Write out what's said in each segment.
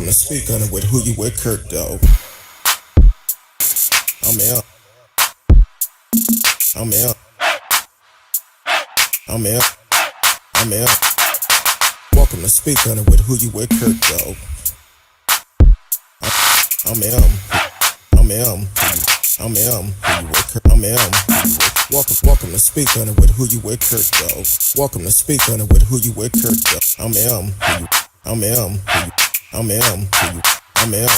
to speak on it with who you with, Kurt, though. I'm out. I'm out. I'm out. I'm out. Welcome to speak on it with who you with, Kurt, though. I'm M. I'm M. I'm M. Who you with, Kurt? I'm M. Welcome to speak on it with who you with, Kurt, though. Welcome to speak on it with who you with, Kurt, though. I'm M. I'm M. I'm M. I'm M.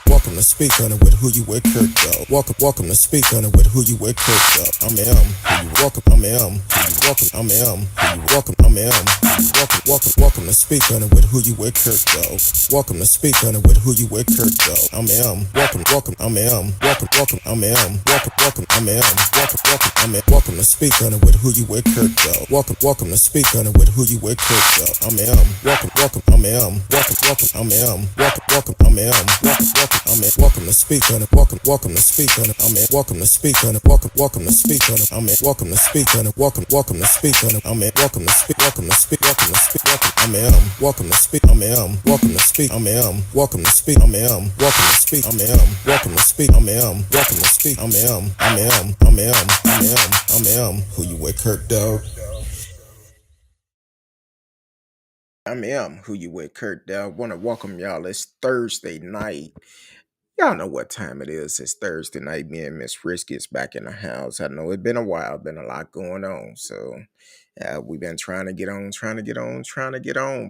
Welcome to speak on it with who you with, Kurt, though. Welcome to speak on it with who you with, Kurt, though. I'm M. Welcome. I'm M. Welcome. I'm M. Welcome. I'm M. Welcome to speak on it with who you with, Kurt, though. Welcome to speak on it with who you with, Kurt, though. I'm M. Welcome. I'm M. Welcome. I'm M. Welcome. I'm M. I'm M. Welcome to speak on it with who you with, Kurt, though. Welcome to speak on it with who you with, Kurt, though. I'm M. Welcome. I'm M. Welcome. I'm M. Welcome. I'm M. I'm in. Welcome to speak on it. Welcome to speak on it. I'm in. Welcome to speak on it. Welcome to speak on it. I'm in. Welcome to speak on it. Welcome to speak on it. I'm in. Welcome to speak. Welcome to speak. I'm in. Welcome to speak. I'm in. Welcome to speak. I'm in. Welcome to speak. I'm in. Welcome to speak. I'm in. Welcome to speak. I'm in. Welcome to speak. I'm in. I'm in. Who you with, Kirk, dog? I'm M. Who you with, Kurt? Dog. Want to welcome y'all. It's Thursday night. Y'all know what time it is. It's Thursday night. Me and Miss Risky is back in the house. I know it's been a while, been a lot going on. So we've been trying to get on,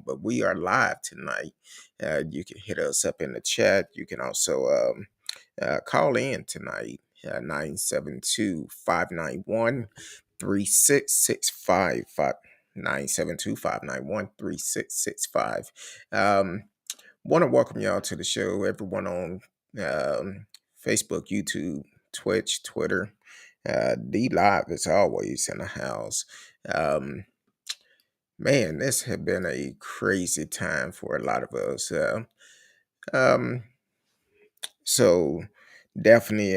but we are live tonight. You can hit us up in the chat. You can also call in tonight. 972-591-3665. 972-591-3665. Want to welcome y'all to the show, everyone on Facebook, YouTube, Twitch, Twitter. D Live is always in the house. Man, this has been a crazy time for a lot of us. So definitely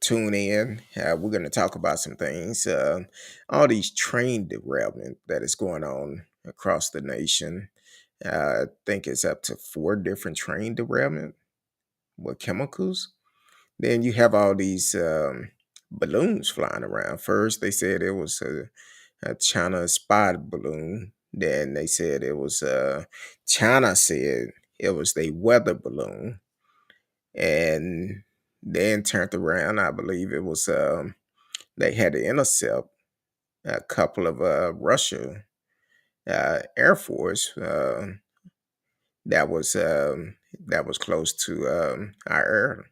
tune in. We're going to talk about some things. All these train derailment that is going on across the nation. I think it's up to 4 different train derailment with chemicals. Then you have all these balloons flying around. First, they said it was a China spy balloon. Then they said it was China said it was a weather balloon, and then turned around. I believe it was they had to intercept a couple of Russia Air Force that was close to our air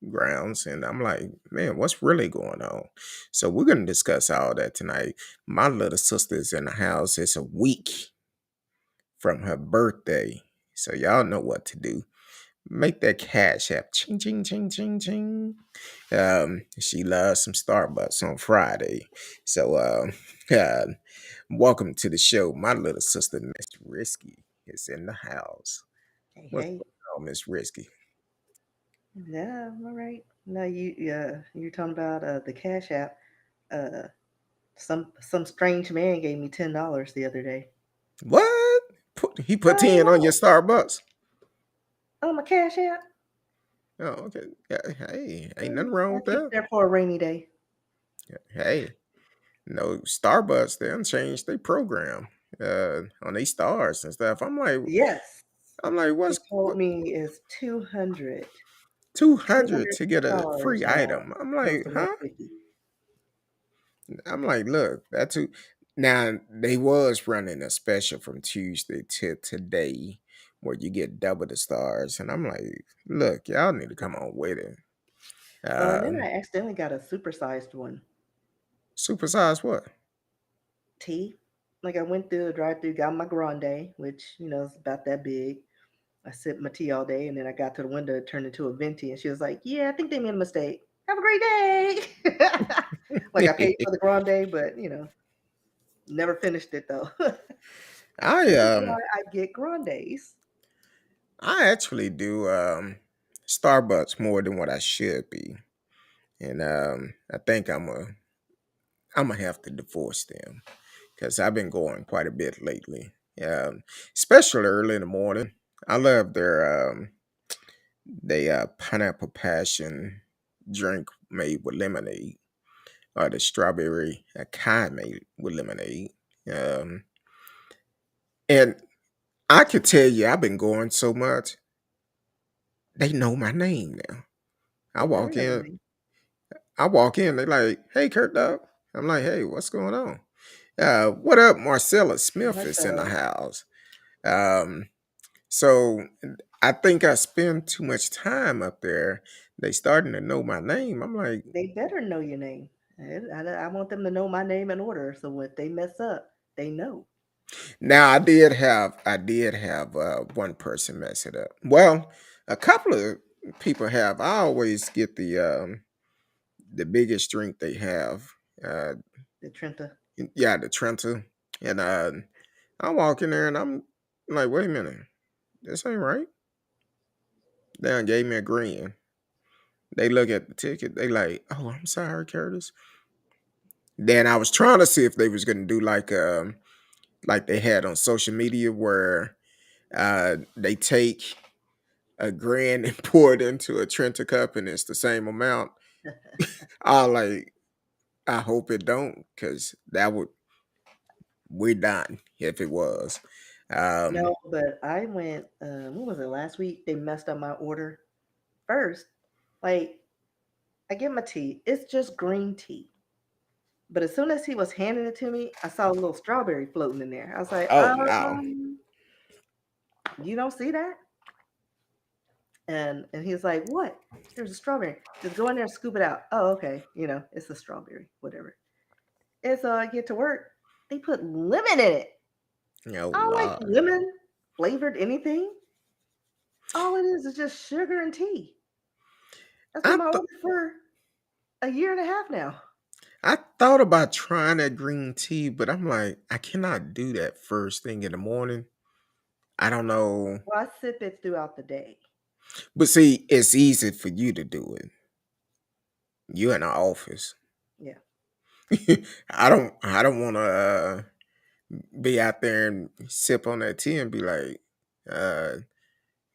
grounds. And I'm like, man, what's really going on? So we're going to discuss all that tonight. My little sister's in the house. It's a week from her birthday, so y'all know what to do. Make that cash app ching ching ching ching ching. She loves some Starbucks on Friday. So welcome to the show. My little sister, Miss Risky, is in the house. Hey, What's hey. going on, Miss Risky? Yeah, I'm all right. No, you're talking about the Cash App. Uh, some strange man gave me $10 the other day. What? He put I 10 on your know. Starbucks? On my Cash App. Oh, okay. Yeah, hey, ain't nothing wrong I with keep it that. there for a rainy day. Hey, no, Starbucks, they done changed their program on these stars and stuff. Yes, I'm like, he told what me it's 200. 200 200 to get a free dollars now, item? I'm opposed like, to huh? 150. I'm like, look, that's too. Now they was running a special from Tuesday to today where you get double the stars, and I'm like, look, y'all need to come on with it. And then Um, I accidentally got a supersized one. Supersize what? Tea. Like I went through the drive-through, got my grande, which is about that big. I sipped my tea all day, and then I got to the window, it turned into a venti, and she was like, "Yeah, I think they made a mistake. Have a great day." Like I paid for the grande, but never finished it though. I This is why I get grandes. I actually do Starbucks more than what I should be, and I think I'm gonna have to divorce them because I've been going quite a bit lately. um, especially early in the morning. I love their pineapple passion drink made with lemonade, or the strawberry acai made with lemonade. Um, and I could tell you, I've been going so much, they know my name now. I They better walk know your in, name. they like, "Hey, Kurt Dog." I'm like, "Hey, what's going on?" What up, Marcella Smith is in the Marcella, house. Um, so I think I spend too much time up there. They starting to know my name. I'm like, they better know your name. I want them to know my name in order, so if they mess up, they know. now I did have one person mess it up. Well, a couple of people have. I always get the biggest drink they have. Uh, The Trenta. yeah, the Trenta, and I walk in there and I'm like, wait a minute, this ain't right. They done gave me a grin. They look at the ticket. They like, oh, I'm sorry, Curtis. Then I was trying to see if they was gonna do like they had on social media where they take a grand and pour it into a Trenta cup and it's the same amount. I like I hope it don't, because that would we're done if it was. Um No, but I went. What was it last week? They messed up my order first. Like I get my tea. It's just green tea. But as soon as he was handing it to me, I saw a little strawberry floating in there. I was like, oh no. you don't see that? And he was like, what? There's a strawberry. Just go in there and scoop it out. Oh, okay. It's a strawberry, whatever. And so I get to work. They put lemon in it. Oh I don't like Lord. lemon flavored anything. All it is just sugar and tea. That's been I my th- order for a year and a half now. I thought about trying that green tea, but I'm like, I cannot do that first thing in the morning. I don't know. Well, I sip it throughout the day. But see, it's easy for you to do it. You in the office. Yeah. I don't want to be out there and sip on that tea and be like, uh,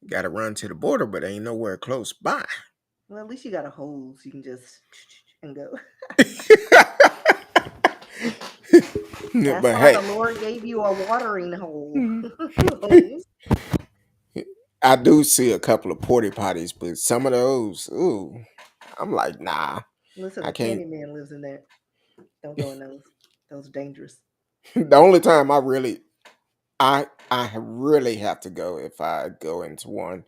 got to run to the border, but ain't nowhere close by. Well, at least you got a hose. You can just and go. That's But why hey, the Lord gave you a watering hole. Hose. I do see a couple of porty potties, but some of those, ooh, I'm like, nah, Listen, I the can't. Candyman lives in there. Don't go in those. Those are dangerous. The only time I really have to go if I go into one,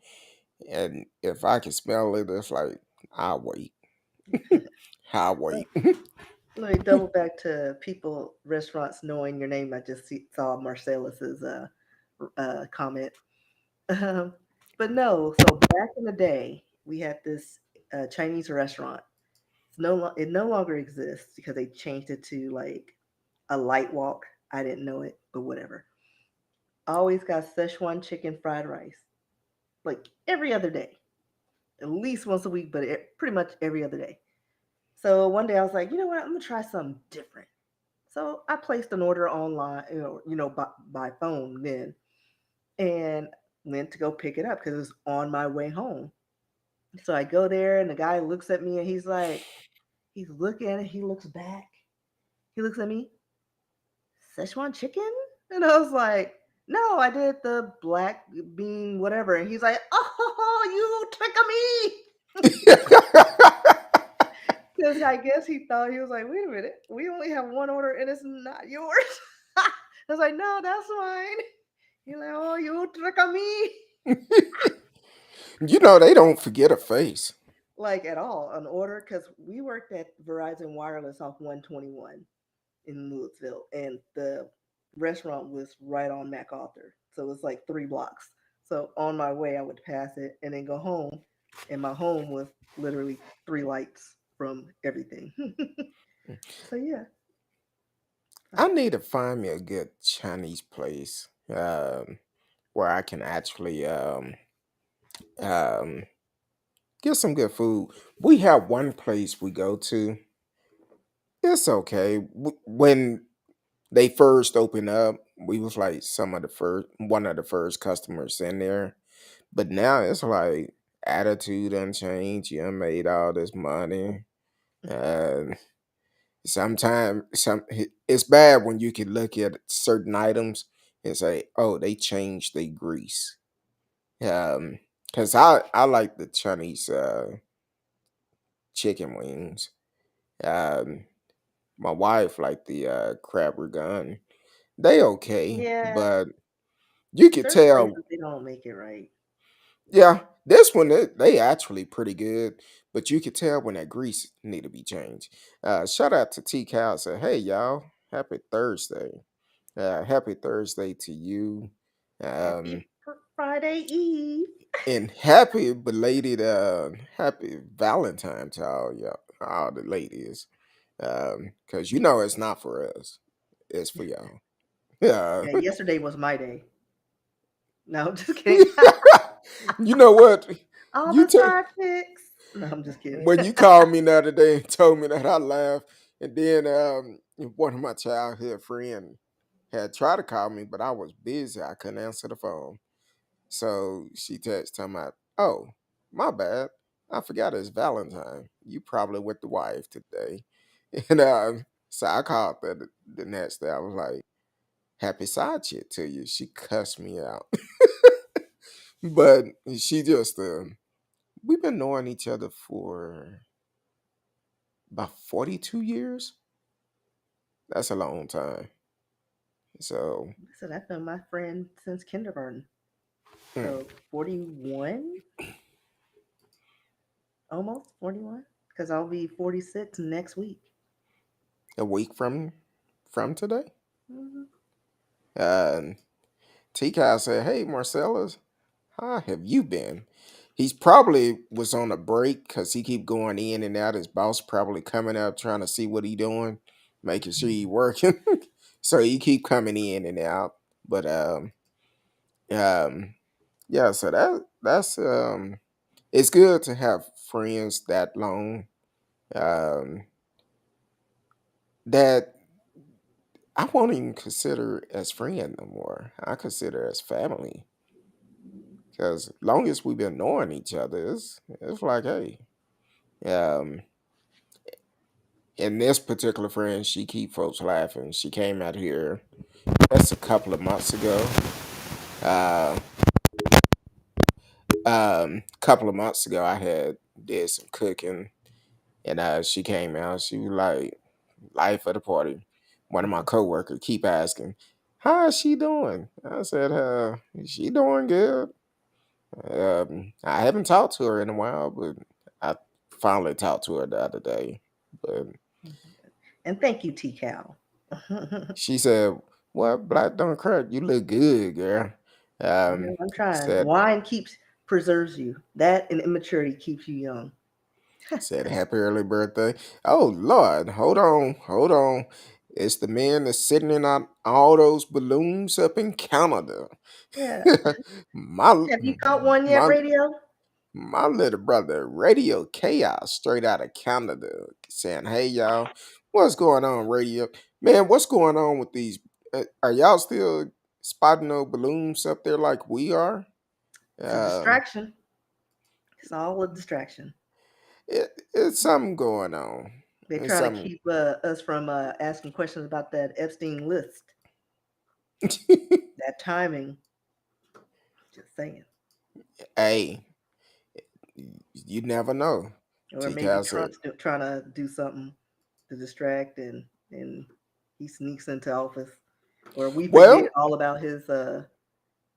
and if I can smell it, it's like I'll wait. I'll Let wait. let me double back to people, restaurants knowing your name. I just saw Marcellus's comment. Um, but no, so back in the day, we had this Chinese restaurant. It no longer exists because they changed it to like a light walk. I didn't know it, but whatever. Always got Szechuan chicken fried rice, like every other day, at least once a week, but pretty much every other day. So one day I was like, you know what? I'm gonna try something different. So I placed an order online, by phone then, and went to go pick it up because it was on my way home. So I go there, and the guy looks at me, and he's looking, and he looks back, he looks at me, Szechuan chicken, and I was like, no, I did the black bean whatever, and he's like, oh, you trick me. Because I guess he thought he was like, wait a minute, we only have one order and it's not yours. I was like, no, that's mine. He's like, oh, you trick me. They don't forget a face. Like at all, an order, because we worked at Verizon Wireless off 121 in Louisville, and the restaurant was right on MacArthur. So it's like 3 blocks. So on my way, I would pass it and then go home. And my home was literally 3 lights from everything. So yeah. I need to find me a good Chinese place where I can actually um, get some good food. We have one place we go to. It's okay. When they first open up, we was like one of the first customers in there. But now it's like attitude unchanged. You done made all this money. And sometimes it's bad when you can look at certain items and say, "Oh, they changed their grease." Because I like the Chinese chicken wings. Um, my wife like the crab gun. They okay, Yeah, but you could certain tell. places they don't make it right. Yeah, this one they actually pretty good, but you could tell when that grease need to be changed. Shout out to T Cal. Say, hey y'all, happy Thursday. Happy Thursday to you. Um, Friday Eve. and happy belated happy Valentine to all the ladies. Cause you know it's not for us. It's for y'all. Yeah. Yeah, yesterday was my day. No, I'm just kidding. You know what? All You the tell side chicks. No, I'm just kidding. when you called me the other day and told me that, I laughed. And then one of my childhood friend had tried to call me, but I was busy. I couldn't answer the phone. So she texted talking about, oh, my bad. I forgot it's Valentine. You probably with the wife today. And so I called her the next day. I was like, happy side chick to you. She cussed me out. But she just we've been knowing each other for about 42 years. That's a long time. So, So I've been my friend since kindergarten. mm, So 41, almost 41, because I'll be 46 next week. a week from today, Hmm. uh, T. Kyle said, "Hey, Marcellus, how have you been?" He's probably was on a break because he keep going in and out. His boss probably coming up trying to see what he doing, making sure he working. So he keep coming in and out. But um, yeah. So that's it's good to have friends that long. Um, that I won't even consider as friend no more. I consider as family because long as we've been knowing each other, it's like, hey, um, and this particular friend, she keep folks laughing. She came out here. That's a couple of months ago. Uh, couple of months ago, I had did some cooking, and she came out. She was like, life of the party. One of my coworkers keep asking, "How is she doing?" I said, "She doing good." I haven't talked to her in a while, but I finally talked to her the other day. But And thank you, T Cal. she said, "What, Black don't crack? You look good, girl." I'm trying. Said Wine keeps preserves you. That and immaturity keeps you young. said happy early birthday. Oh Lord, hold on. It's the man that's sitting in on all those balloons up in Canada. Yeah. my Have you caught one yet, my radio? my little brother, Radio Chaos, straight out of Canada, saying, "Hey y'all, what's going on, Radio Man? What's going on with these? Are y'all still spotting those balloons up there like we are?" It's a Um, distraction. It's all a distraction. it's something going on. They're It's trying to something. keep us from asking questions about that Epstein list. That timing. Just saying. Hey, you never know. Or T. maybe Cal said, Trump's trying to do something to distract, and he sneaks into office. Or we forget "Well, all about his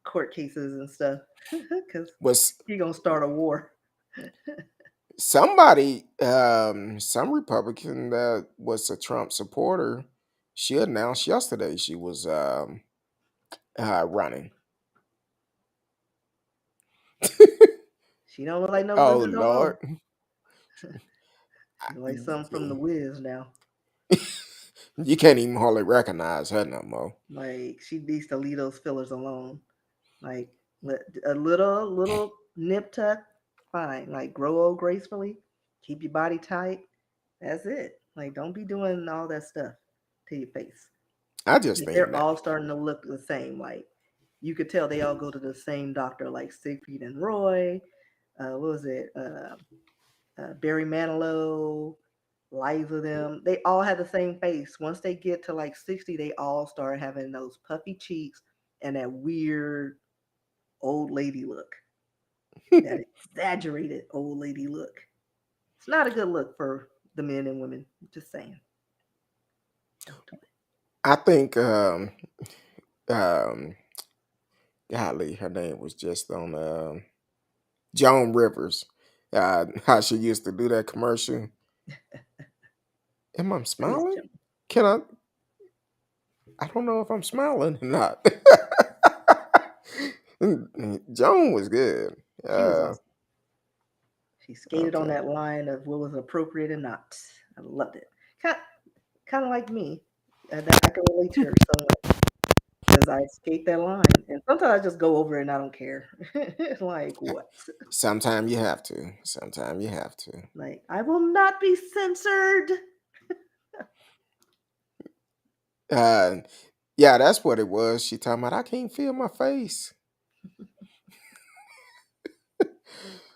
court cases and stuff because was he gonna start a war. somebody, some Republican that was a Trump supporter, she announced yesterday she was running." She don't look like no Oh loser no more. Lord, She look like something from the Wiz now. you can't even hardly recognize her no more. Like she needs to leave those fillers alone. Like a little nip tuck, fine. Like grow old gracefully, keep your body tight. That's it. Like don't be doing all that stuff to your face. I just Like, think they're that all starting to look the same. Like you could tell they all go to the same doctor, like Siegfried and Roy. What was it? Barry Manilow, Liza, them. They all had the same face. Once they get to like 60, they all start having those puffy cheeks and that weird old lady look, that exaggerated old lady look. It's not a good look for the men and women. Just saying, don't do it. I think um golly, her name was just on Joan Rivers. How she used to do that commercial. Am I Who is smiling? Jim? Can I don't know if I'm smiling or not. Joan was good. She was Uh awesome. She skated on okay. that line of what was appropriate and not. I loved it. Kind, kind of like me. That I can relate to her so much because I skate that line, and sometimes I just go over it and I don't care. Like what? Sometimes you have to. Sometimes you have to. Like I will not be censored. Uh yeah, that's what it was. She talking about I can't feel my face.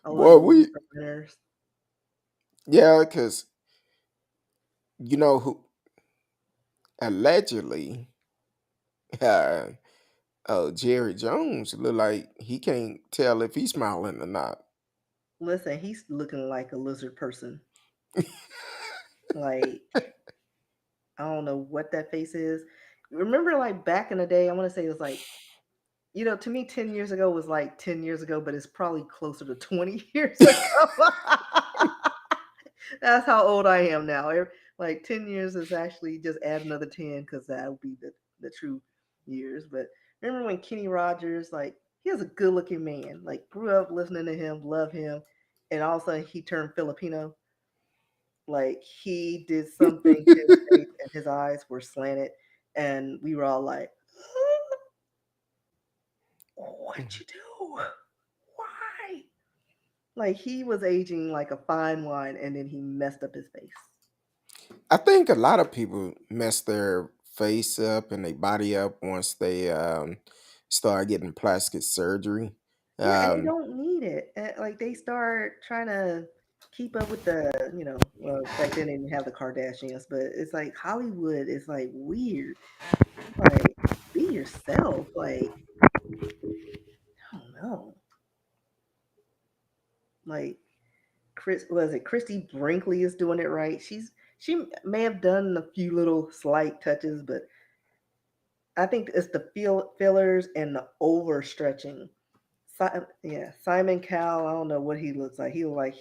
All Boy, them we Lisa winners. yeah, because you know who allegedly uh Jerry Jones look like he can't tell if he's smiling or not. Listen, he's looking like a lizard person. Like I don't know what that face is. Remember, like back in the day, I want to say it was like, to me, 10 years ago was like 10 years ago, but it's probably closer to 20 years ago. That's how old I am now. Like 10 years is actually just add another 10 because that would be the true years. But remember when Kenny Rogers, like, he was a good looking man, like, grew up listening to him, love him, and all of a sudden he turned Filipino. Like, he did something to his face and his eyes were slanted. And we were all like, what'd you do? Why? Like, he was aging like a fine wine and then he messed up his face. I think a lot of people mess their face up and their body up once they start getting plastic surgery. Yeah, and they Um, don't need it. Like they start trying to keep up with well, back then they didn't have the Kardashians, but it's like Hollywood is like weird. Like, be yourself. Like, I don't know. Like Chris, was it Christy Brinkley is doing it right? She may have done a few little slight touches, but I think it's the fillers and the overstretching. Yeah, Simon Cowell. I don't know what he looks like. He look like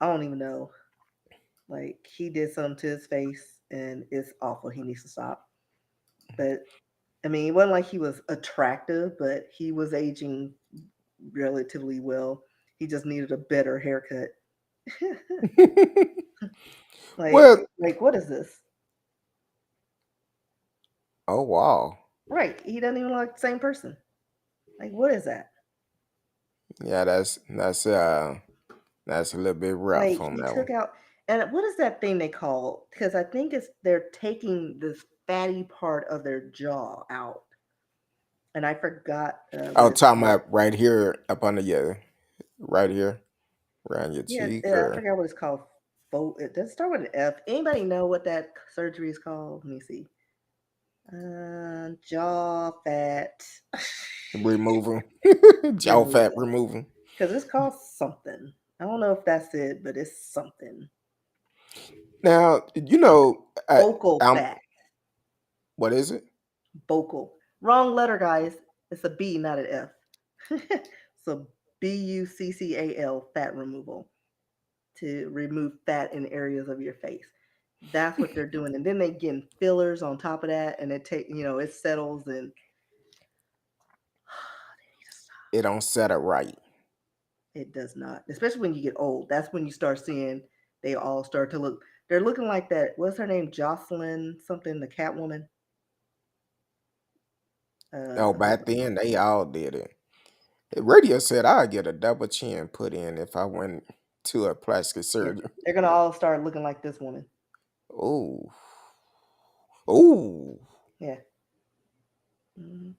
I don't even know. Like he did something to his face and it's awful. He needs to stop. But I mean, it wasn't like he was attractive, but he was aging relatively well. He just needed a better haircut. like well, like what is this? oh wow, Right. He doesn't even look like the same person. Like what is that? yeah, that's a little bit rough Like on he that took one. out and what is that thing they call? Because I think it's they're taking this fatty part of their jaw out. And I forgot what Oh, it's talking called. about right here up under your right here around your Yeah, cheek, I or forgot what it's called. It does start with an F. Anybody know what that surgery is called? Let me see. Jaw fat removing jaw fat removal. removing. Because it's called something. I don't know if that's it, but it's something. Now Vocal I'm fat. what is it? Vocal. Wrong letter, guys. It's a B, not an F. So Buccal, fat removal. To remove fat in areas of your face. That's what they're doing. And then they getting fillers on top of that and it settles and they need to stop. It don't set it right. It does not. Especially when you get old. That's when you start seeing they all start to look they're looking like that. What's her name? Jocelyn something, the Catwoman. Oh, Hold back on. then they all did it. The radio said I'd get a double chin put in if I went to a plastic Yeah. surgeon. They're gonna all start looking like this woman. Oh, Ooh, Yeah. Hmm.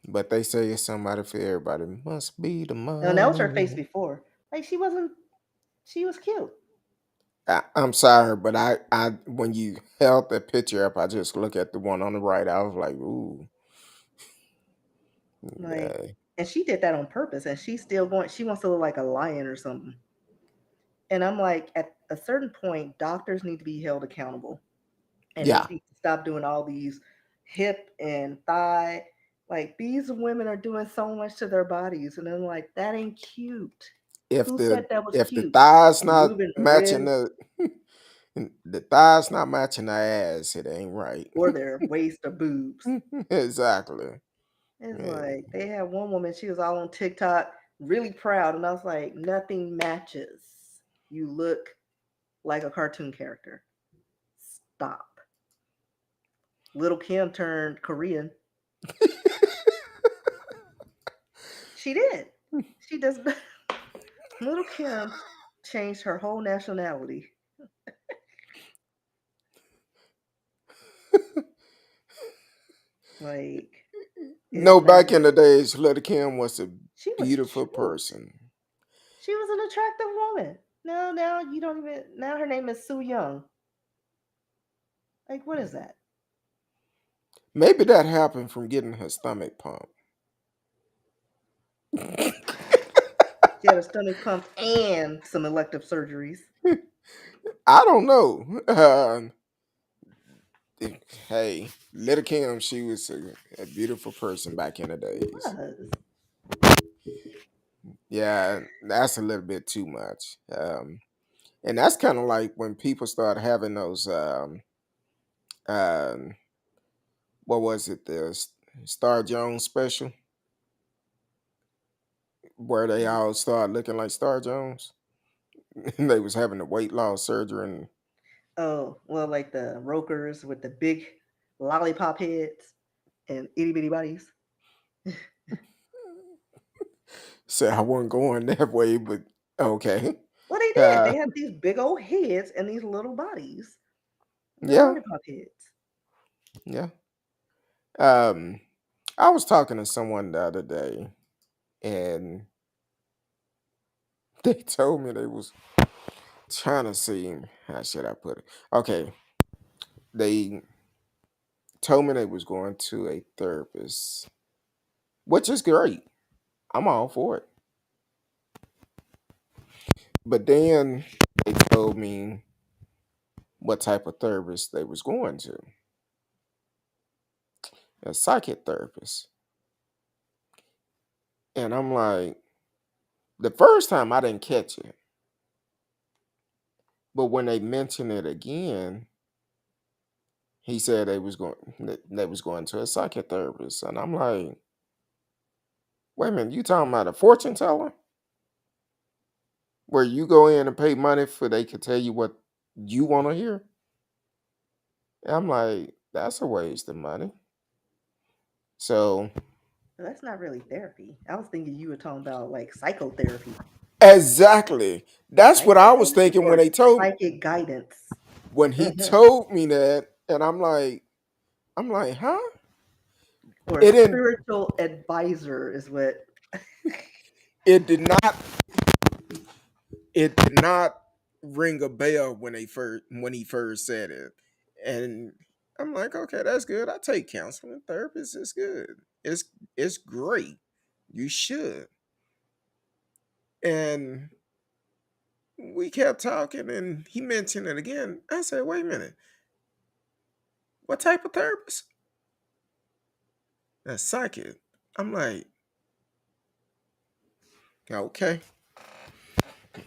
but they say it's somebody for everybody. Must be the And that was her face money. before. Like she wasn't. She was cute. I'm sorry, but when you held the picture up, I just look at the one on the right. I was like, ooh, Like, yeah, and she did that on purpose. And she's still going. She wants to look like a lion or something. And I'm like, at a certain point, doctors need to be held accountable, and they yeah. need to stop doing all these hip and thigh. Like these women are doing so much to their bodies, and I'm like, that ain't cute. If Who said the that was if the cute? thighs not Removing the matching ribs the thighs not matching the ass, it ain't right. or their waist or boobs. Exactly. It's Yeah. like they had one woman, she was all on TikTok, really proud, and I was like, nothing matches. You look like a cartoon character. Stop. Little Kim turned Korean. She did. She does. Little Kim changed her whole nationality. Like, it's No, not back in right. the days, Little Kim was a She was beautiful cute. person. She was an attractive woman. Now you don't even. Now her name is Sue Young. Like, what is that? Maybe that happened from getting her stomach pumped. She had a stomach pump and some elective surgeries. I don't know. Hey, Little Kim, she was a beautiful person back in the She days. was. Yeah, that's a little bit too much. And that's kind of like when people start having those, um, what was it, the Star Jones special, where they all start looking like Star Jones. And they was having the weight loss surgery and Oh, well, like the Rokers with the big lollipop heads and itty bitty bodies. said I wasn't going that way, but okay. Well, they did. Uh, They had these big old heads and these little bodies. The yeah, lollipop heads. yeah. Um, I was talking to someone the other day, and they told me they was trying to see how should I put it. Okay, they told me they was going to a therapist, which is great. I'm all for it. But then they told me what type of therapist they was going to, a psychic therapist. And I'm like, the first time I didn't catch it, but when they mentioned it again, he said they was going to a psychic therapist, and I'm like, wait a minute, you talking about a fortune teller where you go in and pay money for they could tell you what you want to hear? And I'm like, that's a waste of money. So But that's not really therapy. I was thinking you were talking about like psychotherapy. exactly, that's what I was Psychotherapy thinking or psychic guidance. when he told me that, and I'm like, huh? Or It didn't. spiritual advisor is what. It did not. It did not ring a bell when he first said it, and I'm like, okay, that's good. I take counseling. Therapist is good. It's great. You should. And we kept talking, and he mentioned it again. I said, wait a minute, what type of therapist? A psychic. I'm like, okay,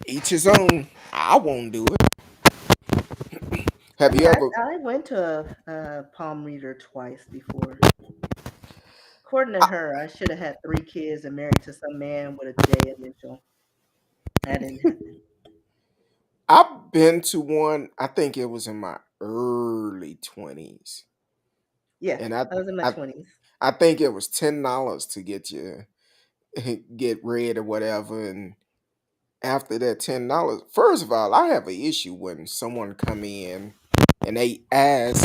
each his own. I won't do it. I Have mean, you ever? I went to a palm reader twice before. According to I, her, I should have had 3 kids and married to some man with a J initial. That didn't happen. I've been to one. I think it was in my early 20s, Yeah, and I was in my I 20s. I think it was $10 to get you get read or whatever. And after that $10, first of all, I have an issue when someone come in and they ask.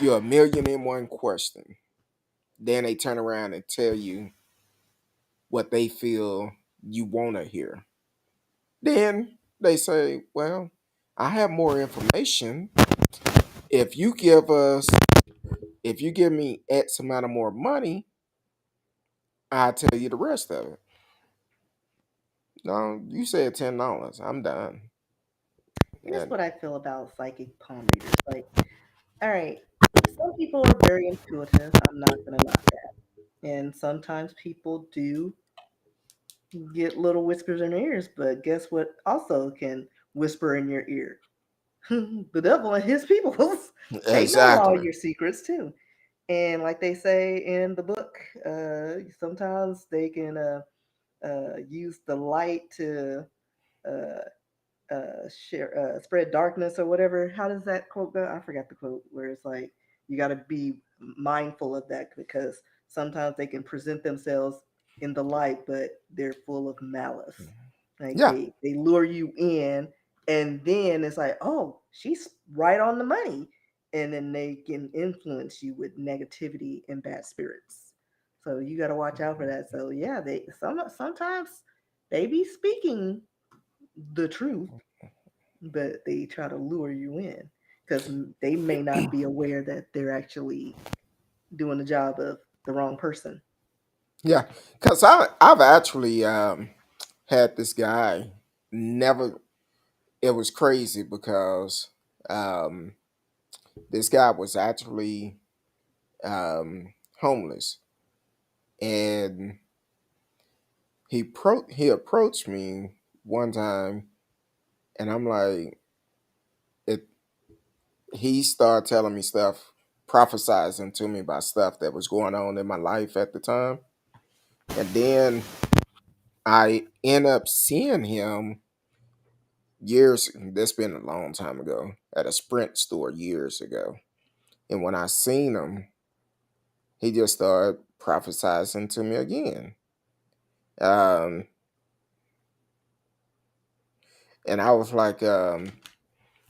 You're a million and one question. Then they turn around and tell you what they feel you want to hear. Then they say, well, I have more information. If you give us, if you give me X amount of more money, I'll tell you the rest of it. No, you said $10. I'm done. Here's And what I feel about psychic palm readers. Like, all right, some people are very intuitive. I'm not going to knock that. And sometimes people do get little whispers in their ears, but guess what also can whisper in your ear? The devil and his peoples. They know all exactly. your secrets too. And like they say in the book, sometimes they can use the light to uh, share spread darkness or whatever. How does that quote go? I forgot the quote where it's like you got to be mindful of that because sometimes they can present themselves in the light, but they're full of malice. Like Yeah. they lure you in, and then it's like, oh, she's right on the money, and then they can influence you with negativity and bad spirits. So you got to watch out for that. So yeah, sometimes they be speaking the truth, but they try to lure you in because they may not be aware that they're actually doing the job of the wrong person. Yeah. Because I've actually had this guy never, it was crazy because um, this guy was actually homeless. And he approached me one time, and I'm like, it. He started telling me stuff, prophesizing to me about stuff that was going on in my life at the time, and then I end up seeing him years. That's been a long time ago at a Sprint store years ago, and when I seen him, he just started prophesizing to me again. Um, and I was like,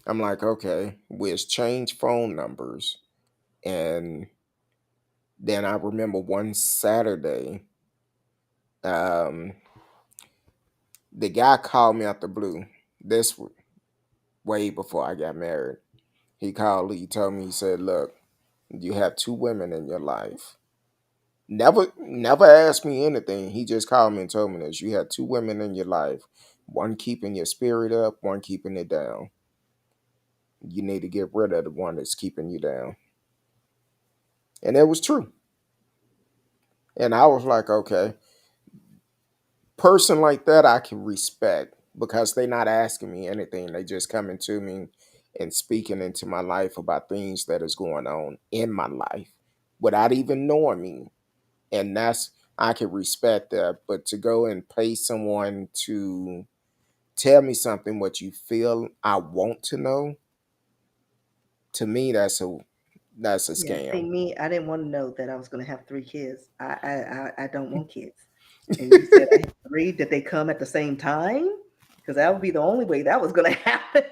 I'm like, okay, we exchanged phone numbers. And then I remember one Saturday, um, the guy called me out the blue. This way before I got married. He called, he told me, he said, look, you have two women in your life. Never asked me anything. He just called me and told me this. You have two women in your life. One keeping your spirit up, one keeping it down. You need to get rid of the one that's keeping you down. And it was true. And I was like, okay, person like that I can respect because they're not asking me anything. They just coming to me and speaking into my life about things that is going on in my life without even knowing me. And that's I can respect that. But to go and pay someone to tell me something what you feel I want to know, to me that's a Yeah, see scam. me, I didn't want to know that I was going to have 3 kids. I don't want kids. And you said I had three. Did they come at the same time? Because that would be the only way that was going to happen.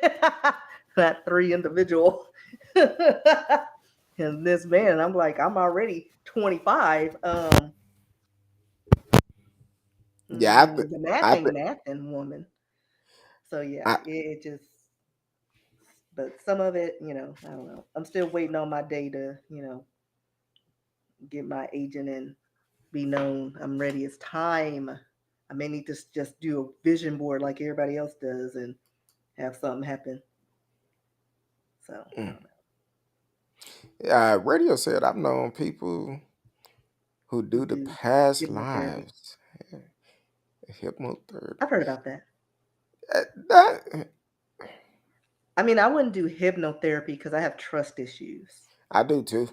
Not three individual. And this man, I'm like, I'm already 25. Yeah, The math I ain't think math and woman. So yeah, I it just. But some of it, I don't know. I'm still waiting on my day to, get my agent and be known. I'm ready. It's time. I may need to just do a vision board like everybody else does and have something happen. So I mm. don't know. Radio said I've known people who Who do the do past hypnotherapy? lives. Yeah, hypnotherapy. I've heard about that. That I mean, I wouldn't do hypnotherapy because I have trust issues. I do too.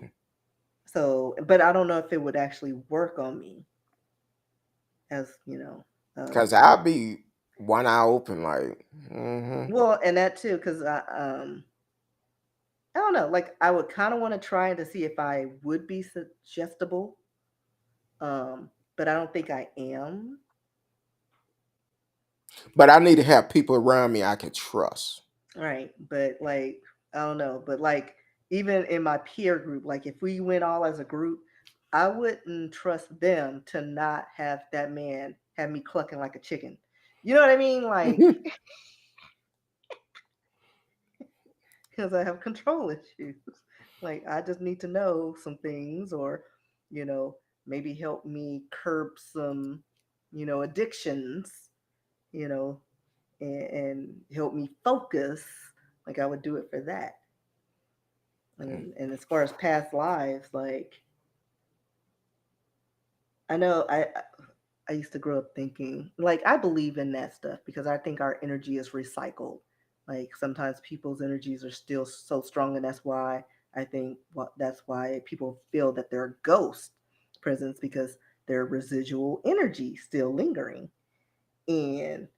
So, but I don't know if it would actually work on me as Cause um, I'll be one eye open, like, mm-hmm. well, and that too, because I don't know. Like, I would kind of want to try to see if I would be suggestible, but I don't think I am. But I need to have people around me I can trust. Right. But like, I don't know. But like, even in my peer group, like if we went all as a group, I wouldn't trust them to not have that man have me clucking like a chicken. You know what I mean? Like, because I have control issues. Like, I just need to know some things, or, you know, maybe help me curb some, addictions, you know, and help me focus. Like, I would do it for that. And as far as past lives, like, I know I used to grow up thinking, like, I believe in that stuff because I think our energy is recycled. Like sometimes people's energies are still so strong, and that's why I think that's why people feel that they're ghost presence, because their residual energy still lingering. And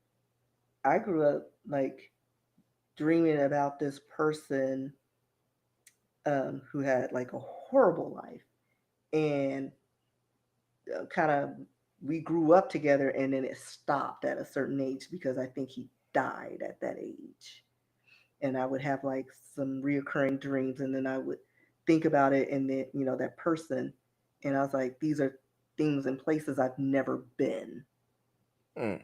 I grew up like dreaming about this person, who had like a horrible life, and kind of we grew up together, and then it stopped at a certain age because I think he died at that age. And I would have like some reoccurring dreams, and then I would think about it, and then that person, and I was like, these are things and places I've never been. Mm.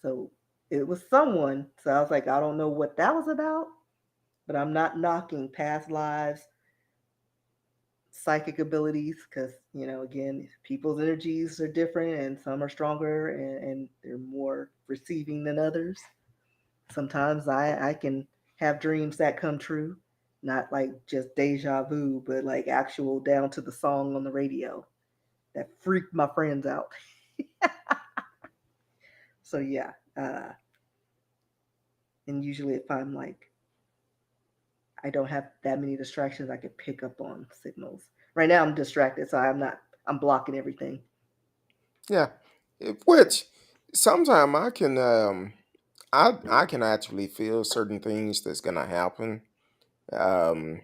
So it was someone. So I was like, I don't know what that was about, but I'm not knocking past lives, psychic abilities, because again, people's energies are different, and some are stronger, and they're more receiving than others. Sometimes I can have dreams that come true, not like just deja vu, but like actual down to the song on the radio that freaked my friends out. So yeah, and usually if I'm like, I don't have that many distractions, I can pick up on signals. Right now I'm distracted, so I'm blocking everything. Yeah. Which sometimes I can actually feel certain things that's gonna happen. Um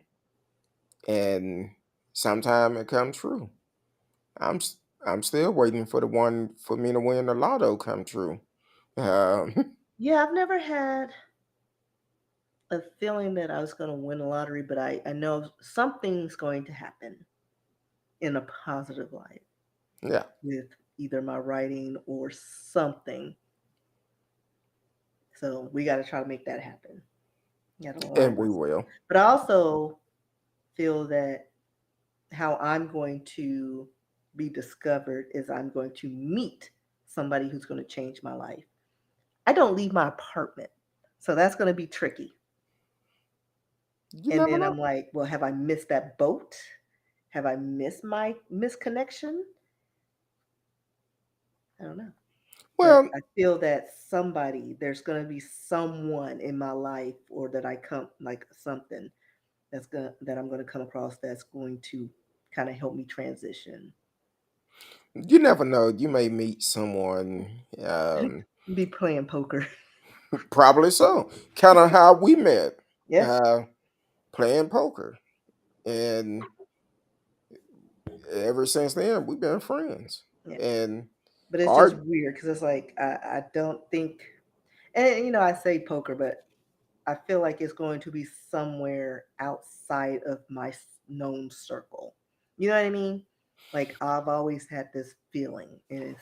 and sometime it comes true. I'm still waiting for the one for me to win the lotto come true. Um Yeah, I've never had a feeling that I was going to win the lottery, but I know something's going to happen in a positive light yeah, with either my writing or something. So we got to try to make that happen. Got to align and we myself. will. But I also feel that how I'm going to be discovered is I'm going to meet somebody who's going to change my life. I don't leave my apartment. So that's going to be tricky. You And never then know. I'm like, well, have I missed that boat? Have I missed my misconnection? I don't know. But Well, I feel that there's going to be someone in my life, or that I come like something that I'm going to come across that's going to kind of help me transition. you never know. You may meet someone. Be playing poker. Probably so. Kind of how we met, Yeah, uh, playing poker, and ever since then we've been friends. yeah. And But it's just our weird because it's like I don't think, and I say poker, but I feel like it's going to be somewhere outside of my known circle. You know what I mean? Like I've always had this feeling, and it's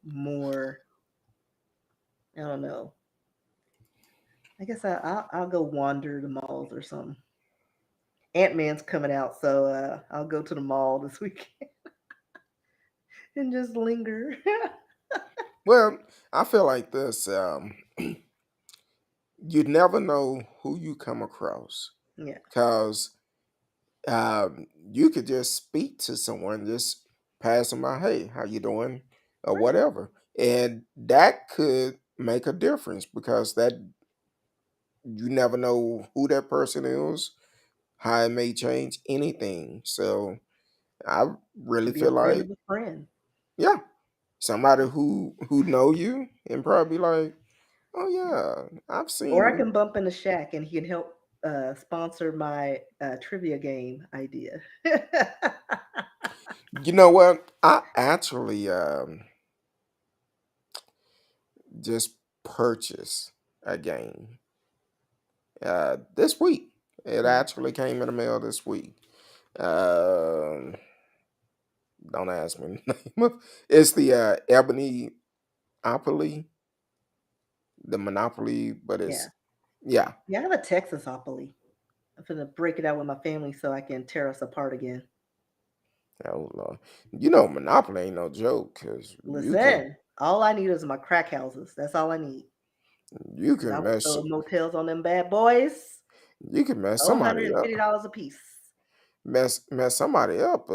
more. I don't know. I guess I'll go wander the malls or something. Ant Man's coming out, so I'll go to the mall this weekend and just linger. well, I feel like this. You never know who you come across Yeah, because you could just speak to someone, just pass them by, hey, how you doing, or right. whatever, and that could make a difference because that you never know who that person is, how it may change anything. So I really Be a feel friend like, of a friend, yeah, somebody who know you and probably like, oh yeah, I've or I seen. can bump in the shack and he can help sponsor my trivia game idea. You know what? I actually just purchased a game this week. It Mm, actually came in the mail this week. Um, don't ask me the name of. It's the Ebony Opoly, the Monopoly, but yeah. it's yeah. Yeah, I have a Texasopoly. I'm gonna break it out with my family so I can tear us apart again. Oh Lord, you know Monopoly ain't no joke because Listen, all I need is my crack houses. That's all I need. you Because I can will mess throw motels on them bad boys. you can mess somebody up, $150 a piece. mess somebody up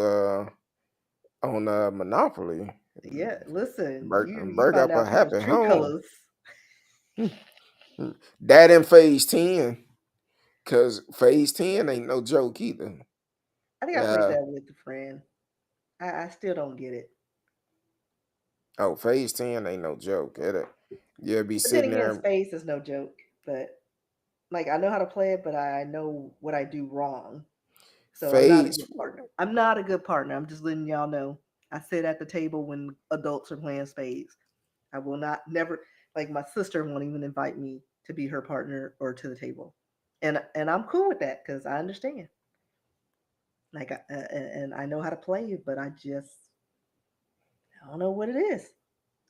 on Monopoly, Yeah, listen, break you break find up a out people's happy true home. colors. That in phase 10, cause phase 10 ain't no joke either. I think I played Uh that with a friend. I still don't get it. oh, phase 10 ain't no joke. You'll be But then sitting again, there. space is no joke. But like I know how to play it, but I know what I do wrong. So I'm not a Phase good partner. I'm not a good partner. I'm just letting y'all know. I sit at the table when adults are playing spades. I will not never like my sister won't even invite me to be her partner or to the table, and I'm cool with that because I understand. Like, and I know how to play, but I don't know what it is.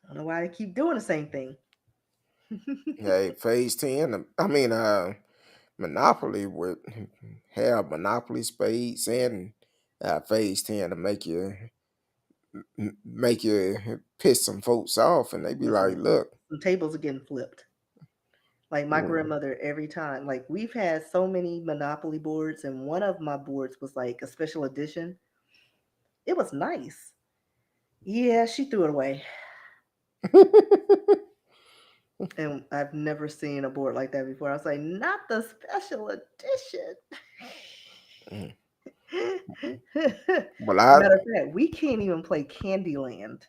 I don't know why I keep doing the same thing. Hey, phase 10. I mean, Monopoly would have Monopoly spades and phase 10 to make you piss some folks off, and they be like, Listen, "Look, some tables are getting flipped. Like my mm, grandmother, every time. Like we've had so many Monopoly boards, and one of my boards was like a special edition. It was nice. Yeah, she threw it away. And I've never seen a board like that before. I was like, not the special edition. mm." Well, Matter of fact, we can't even play Candyland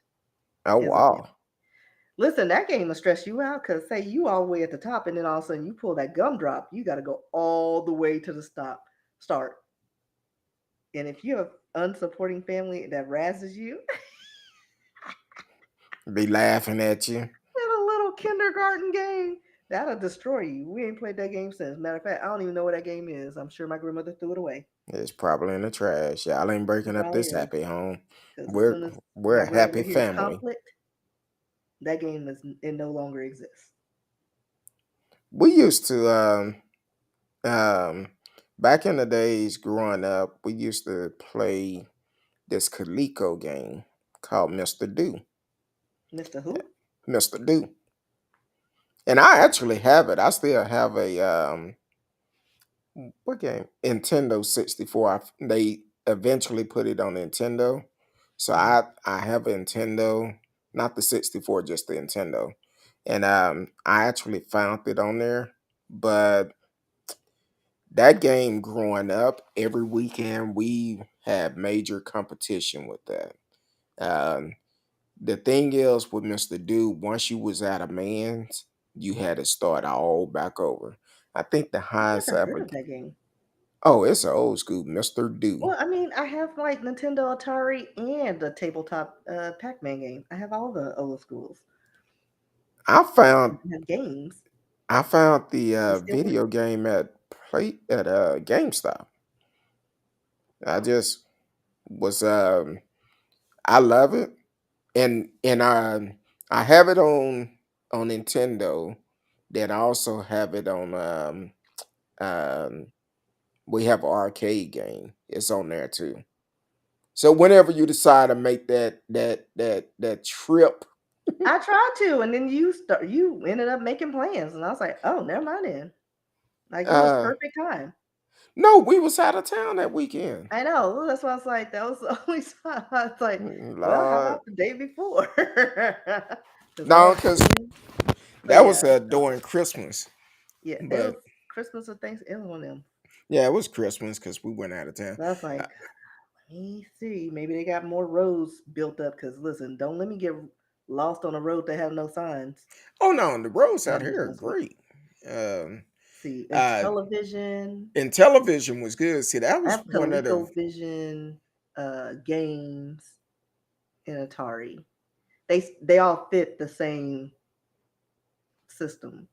oh as a family. wow, Listen, that game will stress you out because say you all the way at the top, and then all of a sudden you pull that gumdrop, you got to go all the way to the start. And if you have unsupporting family that razzes you be laughing at you. in a little kindergarten game, that'll destroy you. We ain't played that game since. Matter of fact, I don't even know what that game is. I'm sure my grandmother threw it away. It's probably in the trash. Y'all ain't It breaking up probably this is. happy home. Because as We're soon as we're my a happy grandmother hears family. conflict, that game is it no longer exists. We used to um back in the days growing up, we used to play this Coleco game called Mr. Do. Mr. Who? Mr. Do. And I actually have it. I still have a what game? Nintendo 64. They eventually put it on Nintendo. So Hmm. I have a Nintendo, not the 64, just the Nintendo. And I actually found it on there. But that game growing up, every weekend we had major competition with that. Um, the thing is with Mr. Dude, once you was at a man's, you had to start all back over. I think the I've highest never I heard ever. of that game. Oh, it's an old school Mr. Do. Well, I mean, I have like Nintendo, Atari, and the tabletop Pac-Man game. I have all the old schools. I found I have games. I found the They still work. video game at GameStop. I just was I love it, and I have it on Nintendo. Then I also have it on um we have an arcade game. It's on there too. So whenever you decide to make that trip, I tried to, and then you ended up making plans, and I was like, oh, never mind then. Like it was uh perfect time. no, we was out of town that weekend. I know. That's why I was like, that was the only time. I was like, well, how Lord, about the day before? Because I no, was because in. But that was yeah, no. during Christmas. Yeah, it was But Christmas or Thanksgiving. It was one of them. yeah, it was Christmas because we went out of town. So I was Uh, like, let me see. Maybe they got more roads built up. Because listen, don't let me get lost on a road that have no signs. oh no, the roads And out I'm just here are messing with you. great. Um, See, and uh, television. and television was good. See, that I was have one of the. ColecoVision games and Atari. They all fit the same system.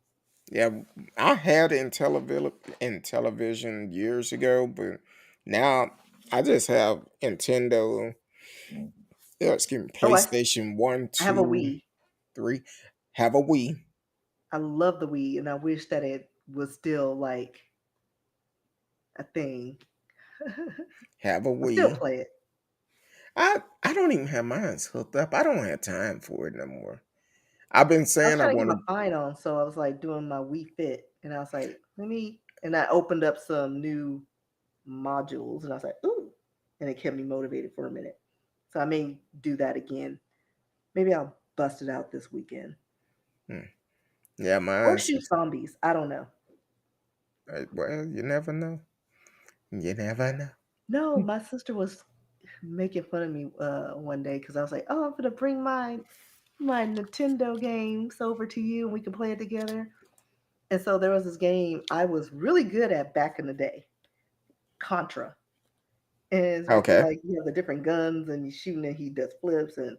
Yeah, I had it in television years ago, but now I just have Nintendo. Yeah, excuse me, Oh, PlayStation One, I have a Two, Wii. Three. Have a Wii. I love the Wii, and I wish that it was still like a thing. Have a I still Wii. play it. I don't even have mine hooked up. I don't have time for it no more. I've been I was saying I trying to get want my to. fine on, so I was like doing my Wii Fit, and I was like, let me. And I opened up some new modules, and I was like, ooh, and it kept me motivated for a minute. So I may do that again. Maybe I'll bust it out this weekend Hmm. Yeah, or mine's. shoot zombies. I don't know. Well, you never know. You never know. No, my sister was making fun of me one day because I was like, "Oh, I'm gonna bring my Nintendo games over to you, and we can play it together." And so there was this game I was really good at back in the day, Contra, and it's Okay. like you have the different guns and you shooting and he does flips and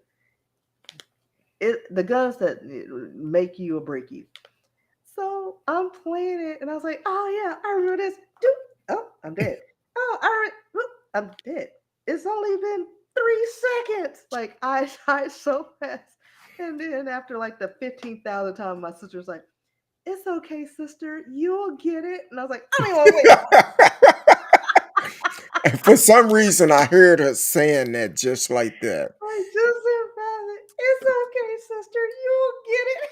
the guns that make you or break you. So I'm playing it, and I was like, "Oh yeah, I remember this." Doop. Oh, I'm dead. Oh, whoop, I'm dead. It's only been 3 seconds. Like I died so fast, and then after like the 15,000th time, my sister's like, "It's okay, sister, you'll get it." And I was like, "I don't even want to wait." For some reason, I heard her saying that just like that. I just said fast. It's okay, sister, you'll get it.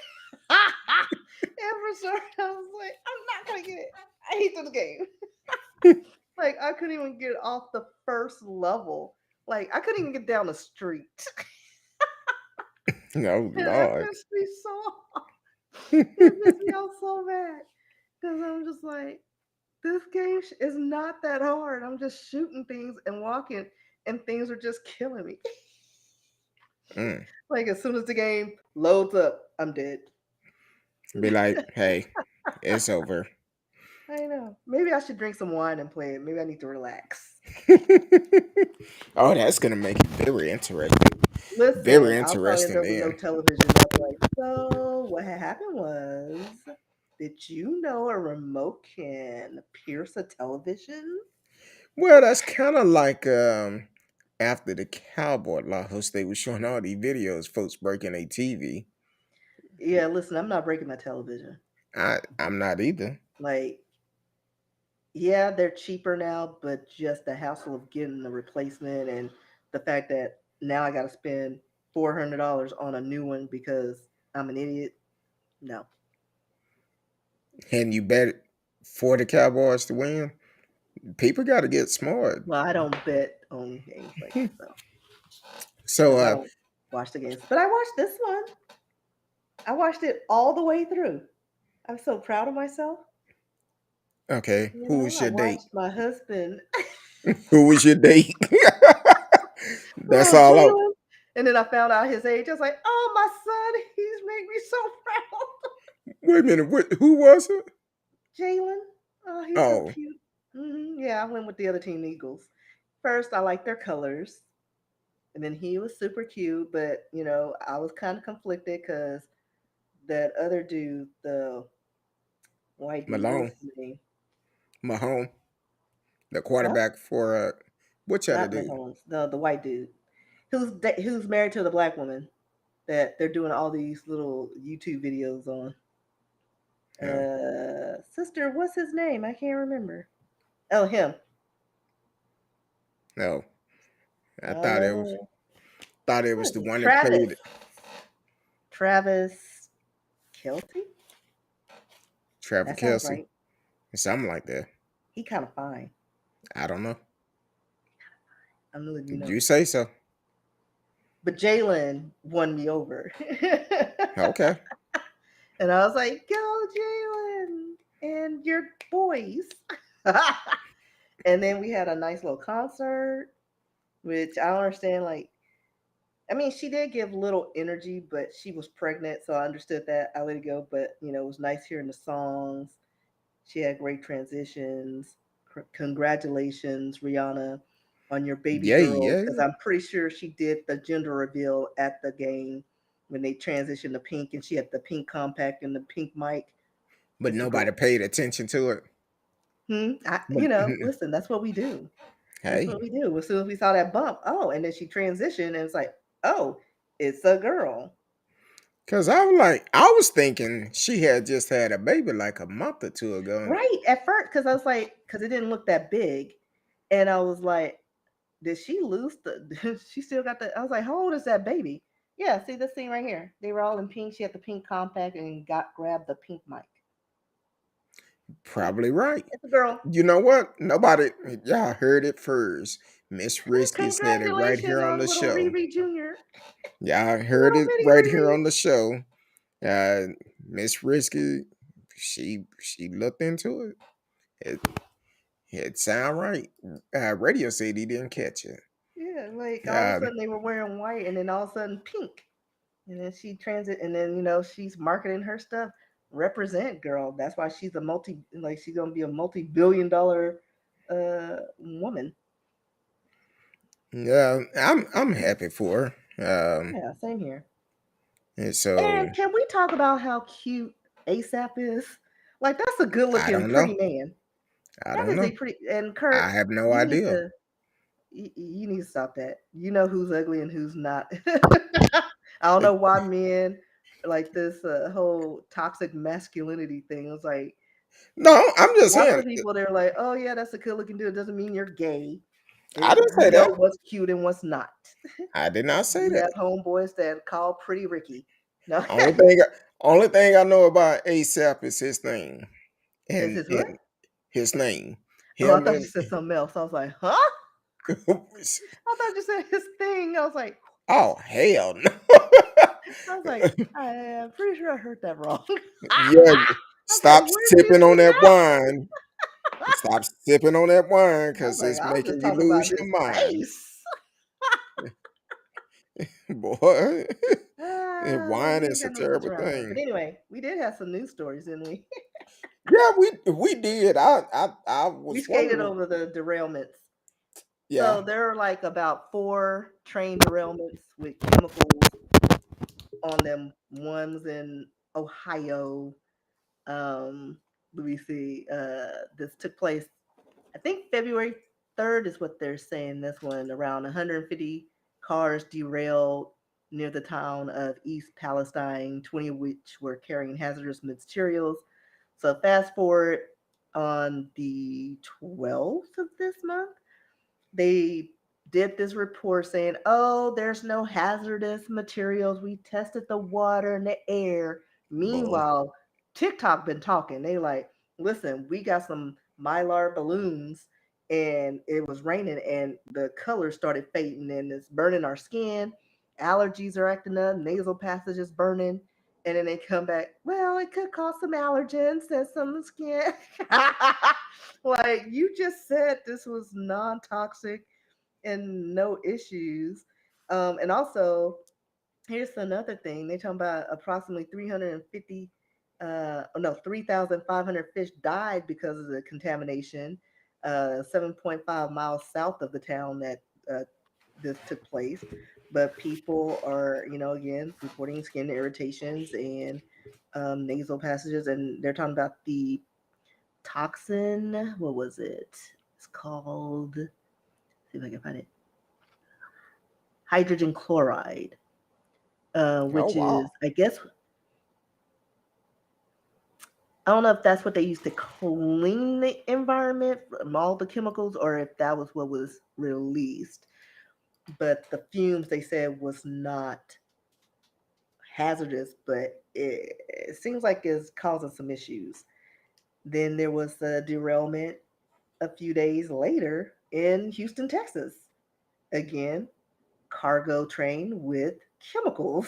And for some, I was like, "I'm not gonna get it. I hate this game." Like I couldn't even get off the first level. Like I couldn't even get down the street. Oh And that Lord. pissed me so off. It pissed me off so bad. Because I'm just like, this game is not that hard. I'm just shooting things and walking, and things are just killing me. Mm. Like as soon as the game loads up, I'm dead. Be like, hey, it's over. I know. Maybe I should drink some wine and play it. Maybe I need to relax. Oh, that's gonna make it very interesting. Very Listen, I'll probably end interesting up with no then. television. I'll be like, so what had happened was, did you know a remote can pierce a television? Well, that's kind of like after the cowboy loss, they were showing all these videos, folks breaking a TV. Yeah, listen, I'm not breaking my television. I'm not either. Like, yeah, they're cheaper now, but just the hassle of getting the replacement and the fact that now I got to spend $400 on a new one because I'm an idiot. No. And you bet for the Cowboys to win. People got to get smart. Well, I don't bet on games like that though, So, because I don't watch the games. But I watched this one. I watched it all the way through. I'm so proud of myself. okay, You who know, was I your date? watched my husband, Who was your date? That's oh, all out. Jalen. And then I found out his age. I was like, oh, my son, he's made me so proud. Wait a minute. Who was it? Jalen, oh, he's so Oh, cute. Yeah, I went with the other team, Eagles. First, I liked their colors. And then he was super cute, but, I was kind of conflicted because that other dude, the white dude, what was Malone, his name? Mahone, the Huh? quarterback for which other Not dude? Mahomes, the white dude. Who's married to the black woman that they're doing all these little YouTube videos on. No, Sister, what's his name? I can't remember. Oh, him. no. I I don't know. thought it What was is the it? one that Travis. played Travis Kelty? Trevor That sounds Kelsey, right. something like that. He kind of fine. I don't know. I'm letting you know. You say so. But Jalen won me over. Okay. And I was like, go, Jalen, and your boys. And then we had a nice little concert, which I don't understand. Like, I mean, she did give little energy, but she was pregnant, so I understood that. I let it go. But, it was nice hearing the songs. She had great transitions. Congratulations, Rihanna, on your baby Yeah, girl, because yeah. I'm pretty sure she did the gender reveal at the game when they transitioned to pink and she had the pink compact and the pink mic. but It's a nobody girl. paid attention to it. But Listen, that's what we do. That's what hey, we do. As soon as we saw that bump, oh, and then she transitioned, and it's like, oh, it's a girl. because I was thinking she had just had a baby like a month or two ago. Right at first, because I was like, because it didn't look that big, and I was like, did she lose the? She still got the. I was like, how old is that baby? Yeah, see this thing right here. They were all in pink. She had the pink compact and got grabbed the pink mic. See, Probably right. it's a girl. You know what? Nobody, y'all heard it first. Miss Risky said it right Congratulations here on on the little show. Riri Junior, Y'all heard little it bitty right here Riri. on the show. Uh, Miss Risky, she looked into it. It sound right. Radio said he didn't catch it. Yeah, like all of a Uh, sudden they were wearing white, and then all of a sudden pink. And then she transit, and then she's marketing her stuff. Represent, girl. That's why she's a she's gonna be a multi-billion-dollar woman. yeah, I'm happy for her. Yeah, same here. And so And can we talk about how cute ASAP is? Like that's a I good-looking, don't know. pretty man. I That don't is a know. pretty. And Kurt, I have no you need idea. to you need to stop that. You know who's ugly and who's not. I don't know why men like this whole toxic masculinity thing. It's like No, I'm just lots saying. of people they're like, oh yeah, that's a good looking dude. It doesn't mean you're gay. I didn't You say know that. what's cute and what's not. I did not say You that. have homeboys that call pretty Ricky. No, Only thing, only thing I know about ASAP is his name is and his what? his name. Oh, I Him thought you and said something else. I was like, huh? I thought you said his thing. I was like, oh hell no. I was like, I'm pretty sure I heard that wrong. Yeah, I was like, stop where did you sipping on see that that? wine. Stop sipping on that wine I was because like, it's I was making just you talking about lose your his mind, face. boy. And But wine he ain't is a got no face terrible around here. But thing. anyway, we did have some news stories, didn't we? Yeah, we did. I We was skated wondering. over the derailments. Yeah. So there are like about four train derailments with chemicals on them. One's in Ohio. Let me see. This took place, I think February 3rd is what they're saying. This one around 150 cars derailed near the town of East Palestine, 20 of which were carrying hazardous materials. So fast forward on the 12th of this month, they did this report saying, oh, there's no hazardous materials. We tested the water and the air. Boy. Meanwhile, TikTok been talking. They like, listen, we got some mylar balloons and it was raining and the colors started fading and it's burning our skin. Allergies are acting up, nasal passage is burning. And then they come back, well, it could cause some allergens and some skin. Like you just said, this was non toxic and no issues. And also, here's another thing. They talking about approximately 350, no, 3,500 fish died because of the contamination. 7.5 miles south of the town that this took place. But people are, again, reporting skin irritations and nasal passages, and they're talking about the toxin. What was it? It's called. See if I can find it. Hydrogen chloride, Oh which is, wow. I guess, I don't know if that's what they used to clean the environment from all the chemicals, or if that was what was released. But the fumes they said was not hazardous, but it seems like it's causing some issues. Then there was a derailment a few days later in Houston, Texas. Again, cargo train with chemicals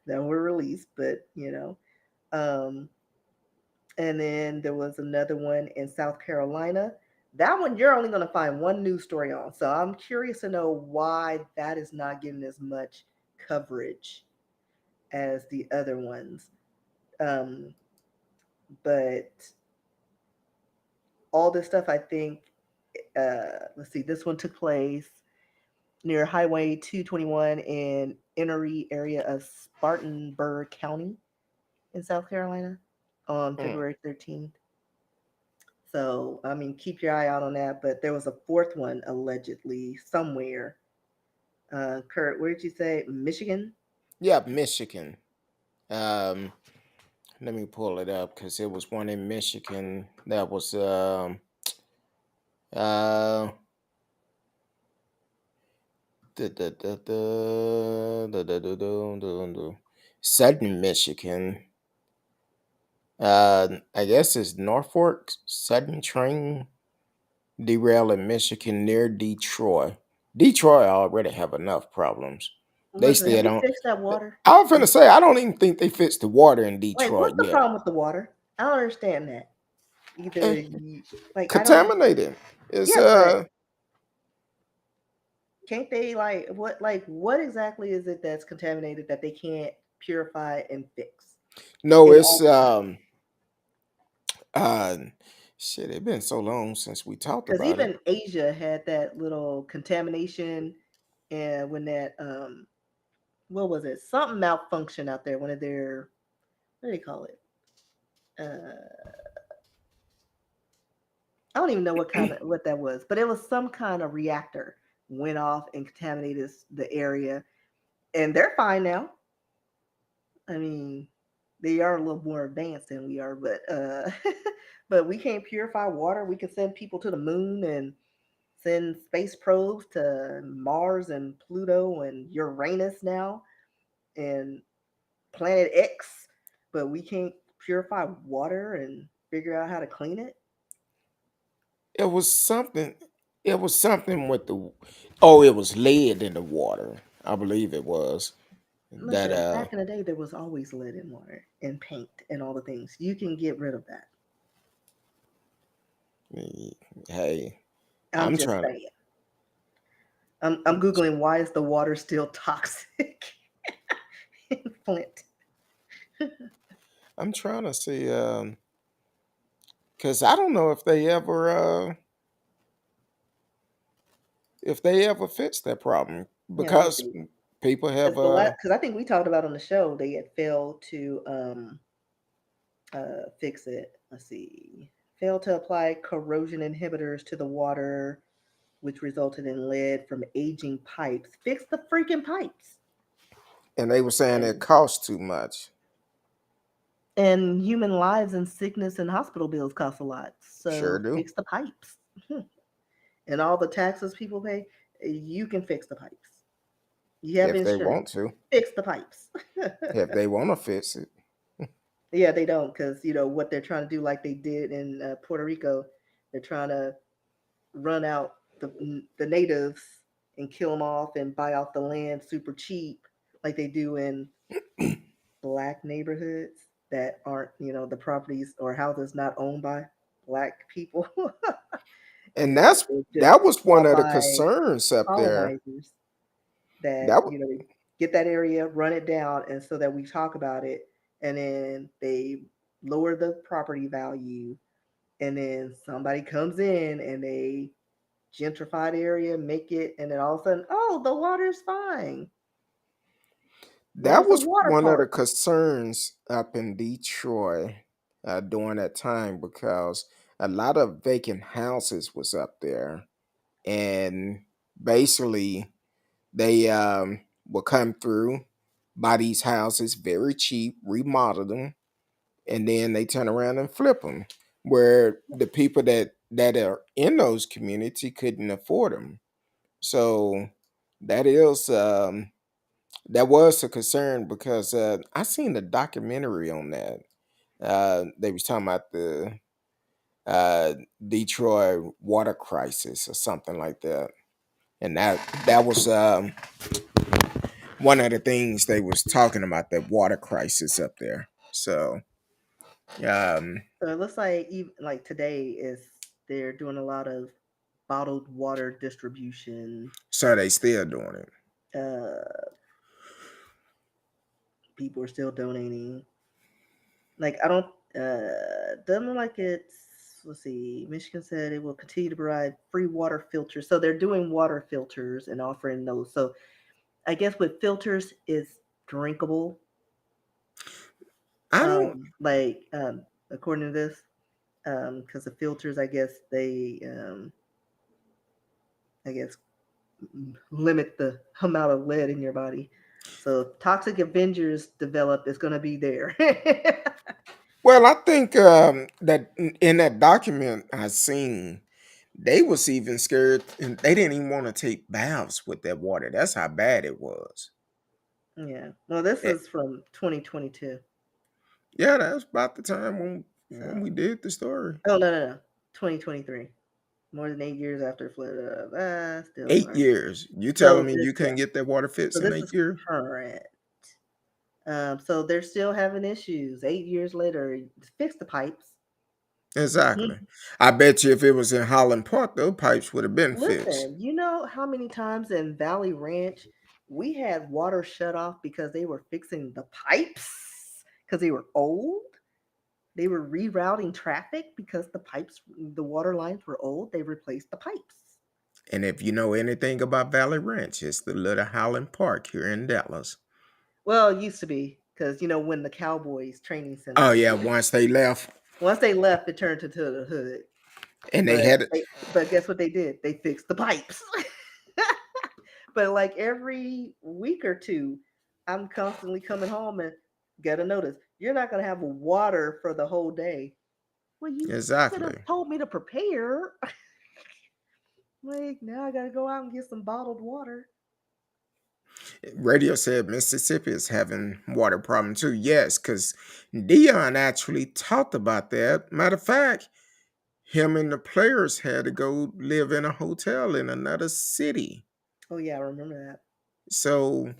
that were released, but um, and then there was another one in South Carolina. That one you're only going to find one news story on. So I'm curious to know why that is not getting as much coverage as the other ones. Um, but all this stuff, I think, let's see, this one took place near Highway 221 in Enoree area of Spartanburg County in South Carolina. on Mm. February 13th. So, I mean, keep your eye out on that. But there was a fourth one allegedly somewhere. Kurt, where did you say? Michigan? Yeah, Michigan. Um, Let me pull it up because it was one in Michigan that was uh da, da, da, da, da, da, da, da, da, da. Sudden Michigan. I guess it's Norfolk Sudden train derail in Michigan near Detroit. Detroit already have enough problems. They Listen, have still we don't. fixed that water? I was finna say I don't even think they fixed the water in Like, Detroit what's the yet. problem with the water? I don't understand that. Eh, Either you, like, I don't, Contaminated. It's yeah, but can't they, what exactly is it that's contaminated that they can't purify and fix no, in it's all the time? uh shit, it been so long since we talked Because about it. even Asia had that little contamination, and when that, what was it? Something malfunctioned out there. One of their, what do they call it? Uh, I don't even know what that was, but it was some kind of reactor went off and contaminated the area, and they're fine now. I mean, they are a little more advanced than we are, but but we can't purify water. We can send people to the moon and send space probes to Mars and Pluto and Uranus now and Planet X, but we can't purify water and figure out how to clean it. It was something. It was something with the. Oh, it was lead in the water. I believe it was that. Listen, back in the day, there was always lead in water and paint and all the things. You can get rid of that. Hey, I'm I'm just trying. saying. I'm googling why is the water still toxic in Flint. I'm trying to see. Because I don't know if they ever fixed that problem Yeah, let me because see. people have Because I think we talked about on the show they had failed to fix it. Let's see. Failed to apply corrosion inhibitors to the water, which resulted in lead from aging pipes. Fix the freaking pipes. and they were saying it And costs too much. and human lives and sickness and hospital bills cost a lot. Sure So do fix the pipes. And all the taxes people pay, you can fix the pipes. You have if they insurance. want to. Fix the pipes. If they want to fix it, Yeah, they don't because what they're trying to do, like they did in Puerto Rico, they're trying to run out the natives and kill them off and buy off the land super cheap, like they do in black neighborhoods that aren't the properties or houses not owned by black people. and that's They're just that was one bought of the by concerns up there. colonizers that That w- they get that area, run it down, and so that we talk about it, and then they lower the property value, and then somebody comes in and they gentrify the area, make it, and then all of a sudden, oh, the water's fine. that There's a was water one of the park. concerns up in Detroit during that time because a lot of vacant houses was up there, and basically they will come through, buy these houses very cheap, remodel them, and then they turn around and flip them, where the people that are in those community couldn't afford them. So that is that was a concern because I seen a documentary on that. They was talking about the uh, Detroit water crisis or something like that, and that was one of the things they was talking about, the water crisis up there. So um, So it looks like even like today is they're doing a lot of bottled water distribution. so they still doing it. Uh, People are still donating. Like I don't doesn't look like it's, let's see. Michigan said it will continue to provide free water filters. So they're doing water filters and offering those. So I guess with filters is drinkable. I don't. Like according to this, because the filters, I guess I guess limit the amount of lead in your body. So Toxic Avengers develop is going to be there. Well, I think that in that document I seen, they was even scared, and they didn't even want to take baths with that water. That's how bad it was. Yeah. Well, this Eh, is from 2022. yeah, that's about the time when So, we did the story. oh no, 2023. More than 8 years after flood. Still all Eight right. years. You telling So me this, you yeah. couldn't get that water So fixed in this eight is years? current. So they're still having issues. 8 years later, fix the pipes. Exactly. I bet you if it was in Holland Park, those pipes would have been fixed. Listen, you know how many times in Valley Ranch we had water shut off because they were fixing the pipes because they were old? They were rerouting traffic because the water lines were old. They replaced the pipes. And if you know anything about Valley Ranch, it's the little Highland Park here in Dallas. Well, it used to be because when the Cowboys training center Oh was yeah, there. once they left Once they left, it turned into the hood. and they But had it. but guess what they did? They fixed the pipes. But like every week or two, I'm constantly coming home and get a notice. You're not gonna have water for the whole day. Well, you could have Exactly. told me to prepare. Like now I gotta go out and get some bottled water. Radio said Mississippi is having water problem too. Yes, because Dion actually talked about that. Matter of fact, him and the players had to go live in a hotel in another city. Oh yeah, I remember that. So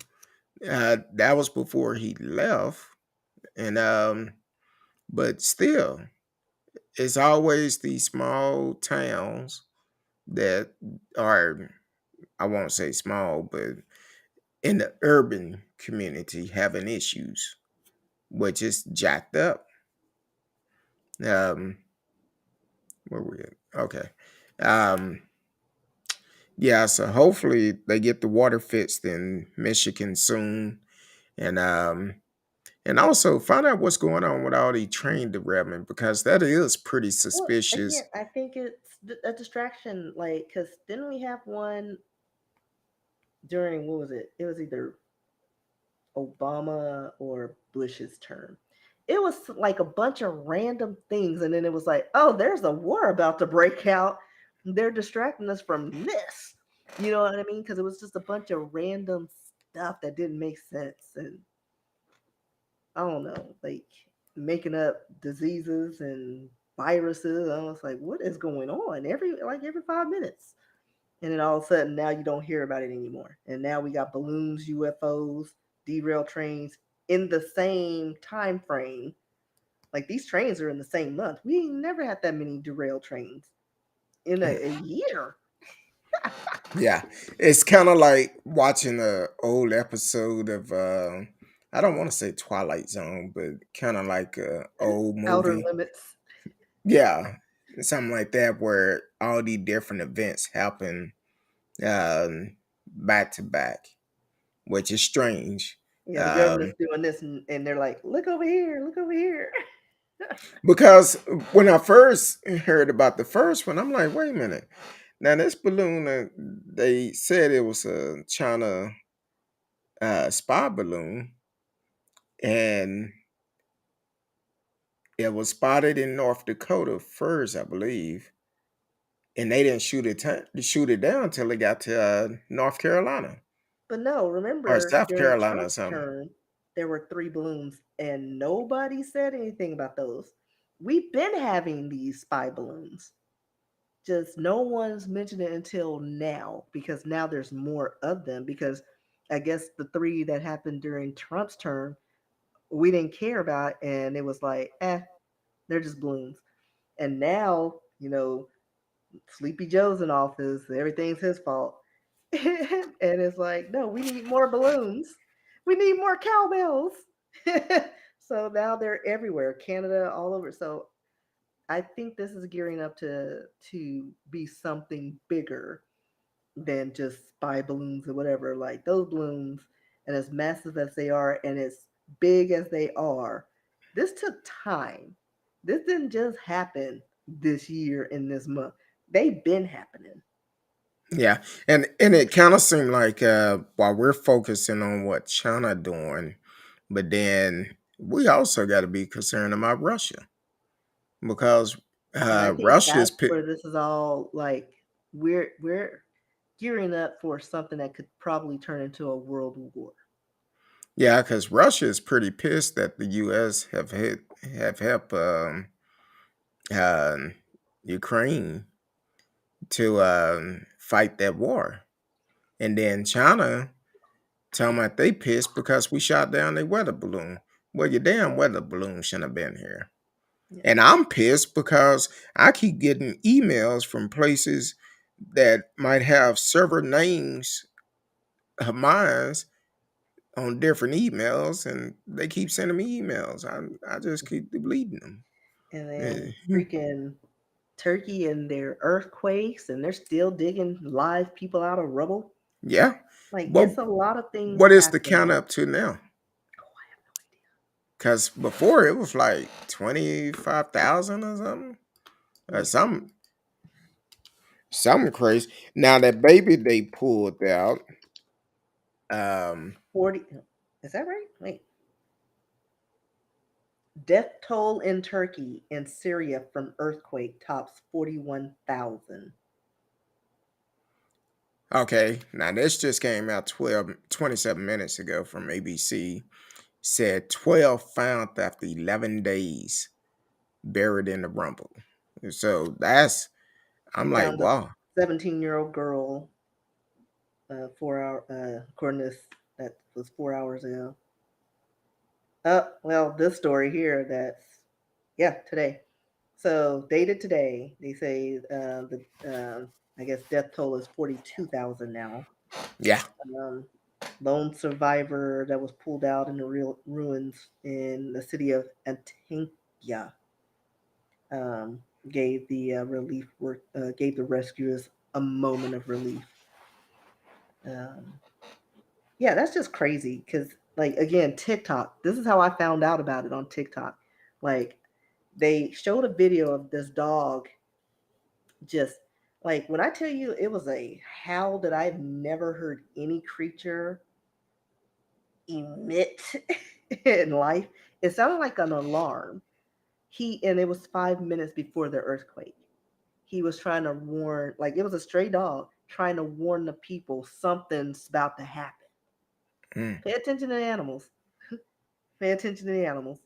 that was before he left. And but still, it's always these small towns that are, I won't say small, but in the urban community having issues, which is jacked up. Um, where we at? Okay. Um, yeah, so hopefully they get the water fixed in Michigan soon. And also find out what's going on with all the train derailment because that is pretty Well, suspicious. again, I think it's a distraction. Like, cause didn't we have one during what was it? It was either Obama or Bush's term. It was like a bunch of random things, and then it was like, oh, there's a war about to break out. They're distracting us from this. You know what I mean? Because it was just a bunch of random stuff that didn't make sense, and I don't know, like making up diseases and viruses. I was like, what is going on? Every 5 minutes. And then all of a sudden now you don't hear about it anymore. And now we got balloons, UFOs, derailed trains in the same time frame. Like these trains are in the same month. We ain't never had that many derailed trains in a year. Yeah, it's kind of like watching a old episode of I don't want to say Twilight Zone, but kind of like a old Outer movie. limits. Yeah, something like that where all the different events happen back to back, which is strange. Yeah, the government's Um, doing this, and they're like, look over here. because when I first heard about the first one, I'm like, wait a minute. Now this balloon, they said it was a China spy balloon, and it was spotted in North Dakota first, I believe, and they didn't shoot it down until it got to North Carolina But no, or remember South during Carolina or Trump's something. term, there were three balloons, and nobody said anything about those. We've been having these spy balloons. Just no one's mentioned it until now because now there's more of them. Because I guess the three that happened during Trump's term, we didn't care about, and it was like, they're just balloons. And now, Sleepy Joe's in office, everything's his fault. And it's like, no, we need more balloons. We need more cowbells. So now they're everywhere, Canada, all over. So I think this is gearing up to be something bigger than just spy balloons or whatever. Like those balloons, and as massive as they are, and as big as they are, this took time. This didn't just happen this year in this month. They've been happening. Yeah, and it kind of seemed like while we're focusing on what China doing, but then we also got to be concerned about Russia because And I think Russia's that's pi- where this is all like we're gearing up for something that could probably turn into a world war. yeah, because Russia is pretty pissed that the U.S. have helped um, Ukraine to fight that war, and then China talking about they pissed because we shot down their weather balloon. Well, your damn weather balloon shouldn't have been here. Yeah. And I'm pissed because I keep getting emails from places that might have server names of mine on different emails, and they keep sending me emails. I just keep deleting them. And then Eh, freaking Turkey and their earthquakes, and they're still digging live people out of rubble. yeah. Like it's Well, a lot of things what is the count happening. up to now? Oh, I have no idea. Because before it was like 25,000 or something, or Yeah, something crazy. Now that baby they pulled out, um, 40. Is that right? Wait. Death toll in Turkey and Syria from earthquake tops 41,000. okay, now this just came out 27 minutes ago from ABC. Said 12 found after 11 days buried in the rumble. So They I'm like, found a wow. 17-year-old girl 4 hour, according to this, that was 4 hours ago. Well, this story here yeah, today. So, dated today, they say I guess, death toll is 42,000 now. Yeah. Um, Lone survivor that was pulled out in the real ruins in the city of Antakya um, gave the gave the rescuers a moment of relief. Um, yeah, that's just crazy because, like, again, TikTok. This is how I found out about it on TikTok. Like, they showed a video of this dog just like when I tell you it was a howl that I've never heard any creature emit in life. It sounded like an alarm. And it was 5 minutes before the earthquake. He was trying to warn, like it was a stray dog trying to warn the people something's about to happen. Mm. Pay attention to the animals. Pay attention to the animals.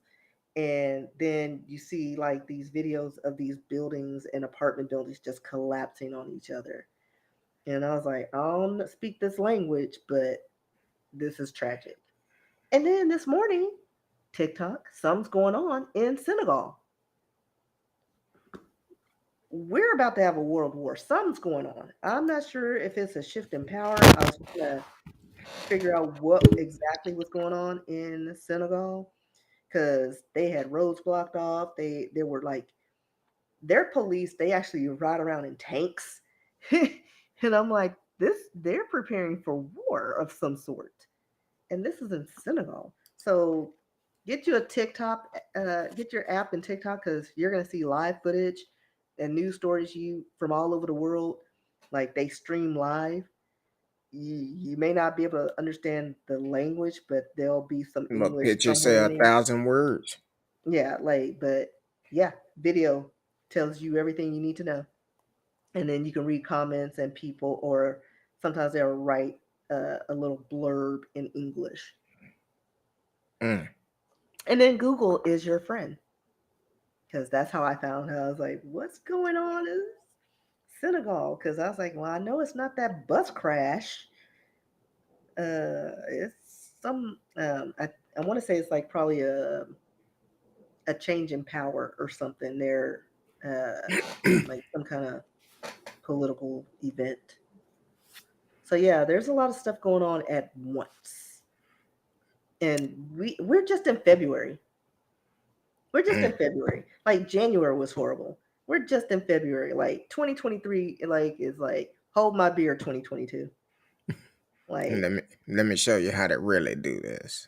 And then you see like these videos of these buildings and apartment buildings just collapsing on each other. And I was like, I don't speak this language, but this is tragic. And then this morning, TikTok, something's going on in Senegal. We're about to have a world war. Something's going on. I'm not sure if it's a shift in power. I was trying to figure out what exactly was going on in Senegal because they had roads blocked off. They were like their police. They actually ride around in tanks, and I'm like, they're preparing for war of some sort. And this is in Senegal. So get you a TikTok, get your app in TikTok because you're gonna see live footage and news stories you from all over the world. Like they stream live. You may not be able to understand the language, but there'll be some My English picture somewhere say in a there. thousand words. Yeah, like, but yeah, video tells you everything you need to know, and then you can read comments and people, or sometimes they'll write a little blurb in English. Mm. And then Google is your friend because that's how I found her. I was like, what's going on in Senegal? Because I was like, well, I know it's not that bus crash. It's some, I want to say it's like probably a change in power or something there, like some kind of political event. So yeah, there's a lot of stuff going on at once. And we're just in February. We're just in Mm. February. Like January was horrible. We're just in February. Like 2023 like is like hold my beer 2022. Let Like me let me show you how to really do this.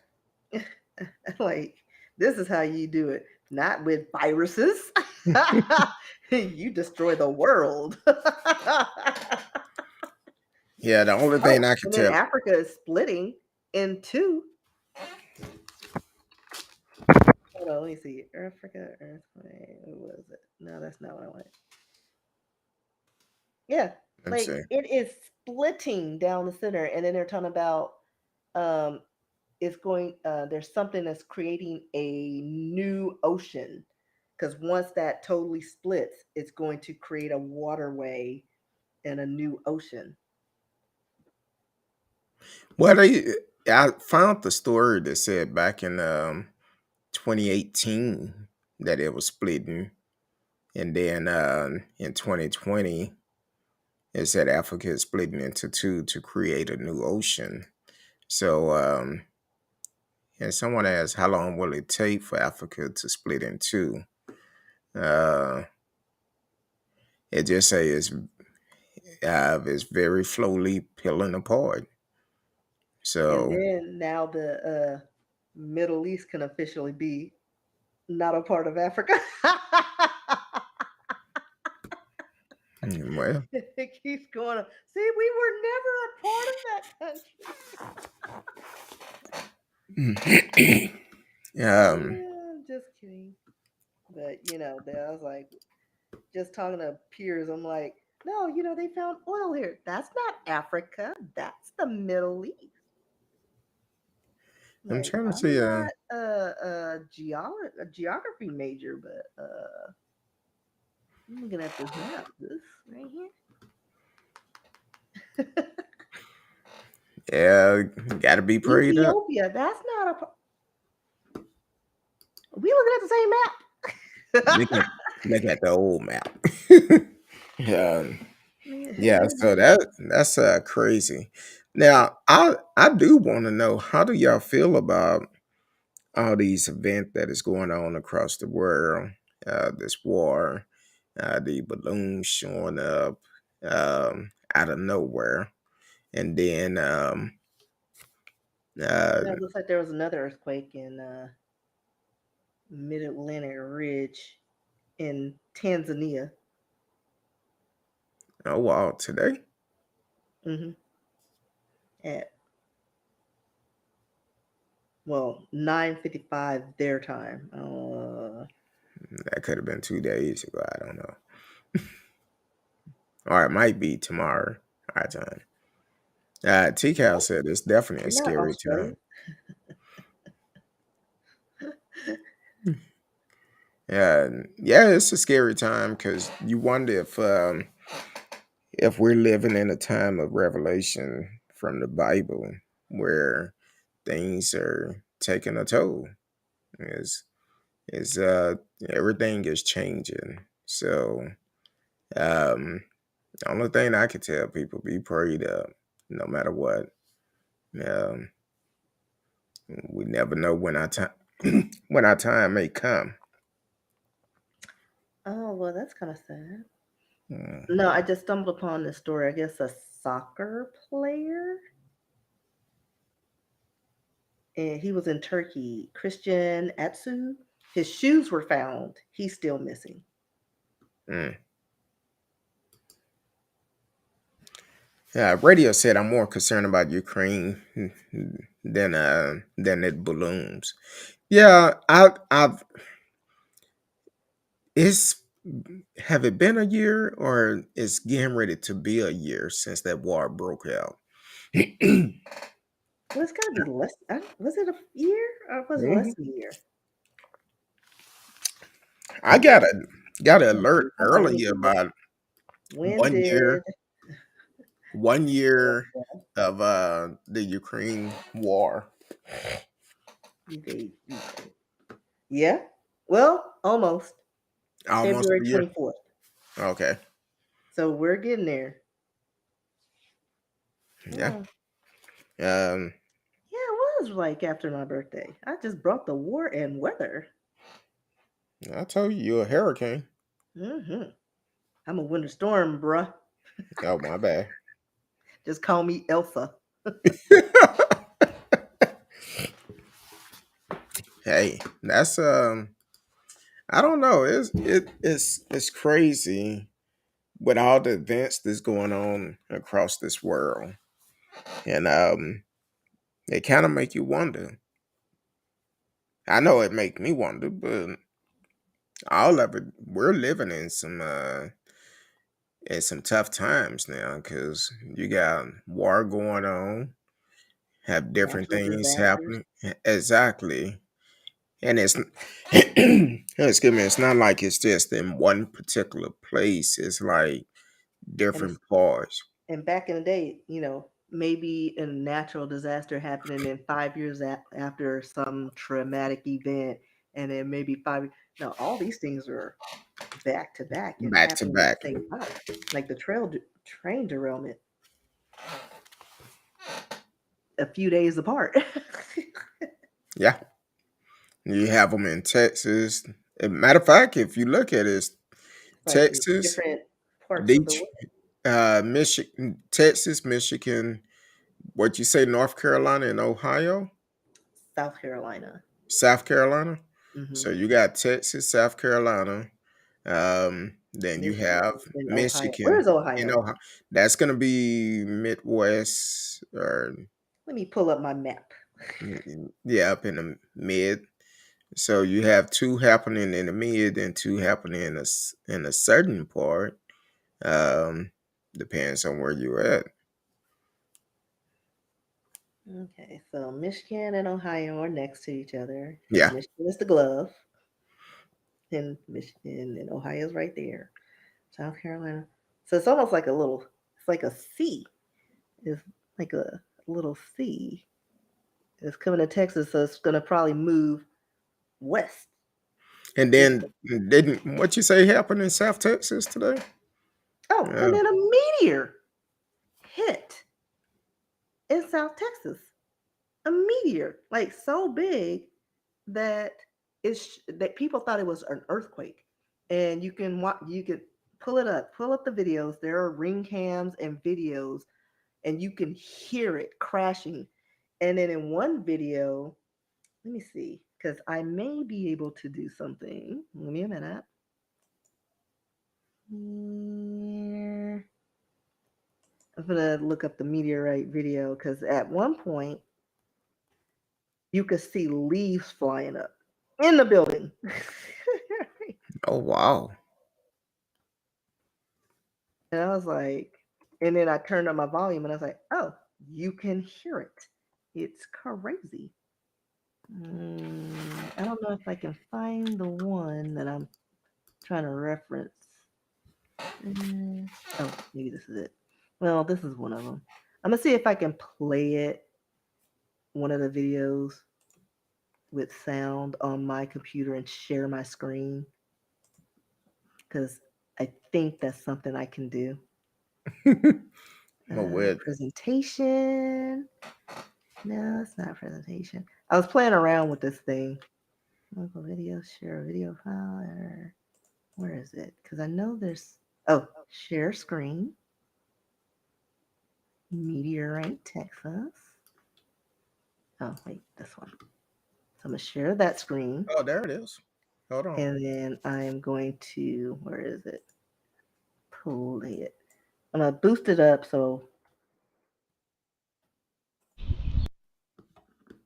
like this is how you do it. not with viruses. You destroy the world. Yeah, the only thing Oh, I could and then tell. Africa is splitting in two. Hold on, let me see. Africa earthquake. What was it? No, that's not what I wanted. Yeah, Let me like see. it is splitting down the center, and then they're talking about um, it's going. There's something that's creating a new ocean because once that totally splits, it's going to create a waterway and a new ocean. Well, I found the story that said back in 2018 that it was splitting, and then in 2020 it said Africa is splitting into two to create a new ocean. So, and someone asked, how long will it take for Africa to split in two? Uh, it just says it's very slowly peeling apart. And So, then now the Middle East can officially be not a part of Africa. well, It keeps going. See, we were never a part of that country. um, Just kidding. But I was like, just talking to peers. I'm like, no, they found oil here. That's not Africa. That's the Middle East. I'm Like, trying to I'm see. not a geography major, but I'm looking at this map. This right here. Yeah, gotta be prayed up. Ethiopia. That's not a. We looking at the same Look map. at look at the old map. um, Yeah, yeah, so that's crazy. Now, I do want to know, how do y'all feel about all these events that is going on across the world? This war, the balloons showing up out of nowhere, and then uh, it looks like there was another earthquake in Mid Atlantic Ridge in Tanzania. oh wow, today Hmm. At 9:55 their time. that could have been 2 days ago. I don't know, or it might be tomorrow our time. TCal said it's definitely a Not scary Australia. time. Yeah, yeah, it's a scary time because you wonder if we're living in a time of revelation from the Bible where things are taking a toll. Is is everything is changing. So um, the only thing I could tell people, be prayed up, no matter what. Um, we never know when our time when our time may come. Oh, well, that's kind of sad. Mm. No, I just stumbled upon this story. I guess a soccer player, and he was in Turkey. Christian Atsu. His shoes were found. He's still missing. Mm. Radio said I'm more concerned about Ukraine than it balloons. Yeah, I've it's have it been a year or it's getting ready to be a year since that war broke out? Well, it's got to be less. Was it a year or was it less Mhm. than a year? I got an Let's alert see. Hold on, let me earlier Google. about When 1 year, did 1 year Russia of the Ukraine war. invade Ukraine? Yeah. Well, almost. Almost February a year. 24th. Okay. So we're getting there. Yeah. Yeah. Um Yeah, it was like after my birthday. I just brought the war and weather. I told you you're a hurricane. Hmm. I'm a winter storm, bruh. Oh my bad. Just call me Elsa. Hey, that's I don't know. It's crazy with all the events that's going on across this world, and they kind of make you wonder. I know it make me wonder, but all of it, we're living in some tough times now because you got war going on, have different Natural things disasters. happening. Exactly. And it's excuse me, it's not like it's just in one particular place. It's like And it's different parts. and back in the day, maybe a natural disaster happening in 5 years after some traumatic event, and then maybe no, all these things are back to back and Back to happening at back. the same time, like the train derailment a few days apart. Yeah. You have them in Texas. Matter of fact, if you look at it, it's Like in Texas, different parts of the Detroit, world. Michigan, Texas, Michigan, what you say, North Carolina and Ohio, South Carolina. South Carolina. Hmm. So you got Texas, South Carolina. Then you have Michigan and Ohio. Where Michigan is and Ohio? Ohio. That's gonna be Midwest or Let me pull up my map. yeah, up in the mid. So you have two happening in the mid and two happening in a certain part. Um, Depends on where you're at. Okay, so Michigan and Ohio are next to each other because Yeah, Michigan is the glove, and Michigan and Ohio's right there. South Carolina. So it's almost like it's like a sea. It's like a little sea. It's coming to Texas, so it's going to probably move west. and It's then didn't what you say happened in South Texas today? Oh, and Uh, then a meteor hit in South Texas. A meteor, like so big that that people thought it was an earthquake. And you can pull up the videos. There are ring cams and videos, and you can hear it crashing. And then in one video, let me see, because I may be able to do something. Give me a minute. Here. I'm gonna look up the meteorite video because at one point you could see leaves flying up in the building. oh wow. And I was like, and then I turned on my volume and I was like, oh, you can hear it. It's crazy. I don't know if I can find the one that I'm trying to reference. Oh, maybe this is it. Well, this is one of them. I'm gonna see if I can play it, one of the videos with sound on my computer and share my screen because I think that's something I can do. Oh well. Presentation. No, it's not presentation. I was playing around with this thing. Local video, share a video file, or where is it? Because I know there's. Oh, share screen. Meteorite, Texas. Oh, wait, this one. So I'm going to share that screen. Oh, there it is. Hold on. And then I'm going to. Where is it? Play it. I'm going to boost it up so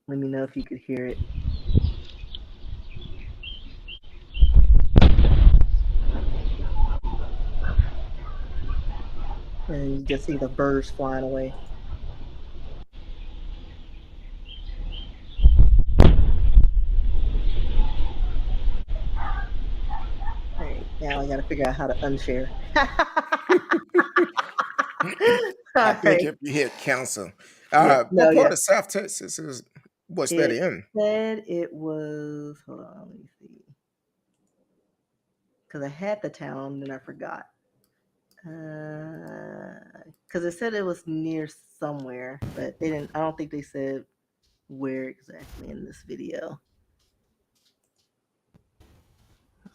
let me know if you could hear it. And you just see the birds flying away. All right, now I got to figure out how to unshare. I All think right. if you hit cancel, Yeah. No, what part yeah. of South Texas was that It in? said it was. Hold on, let me see. Because I had the town, then I forgot. Because it said it was near somewhere, but they didn't. I don't think they said where exactly in this video.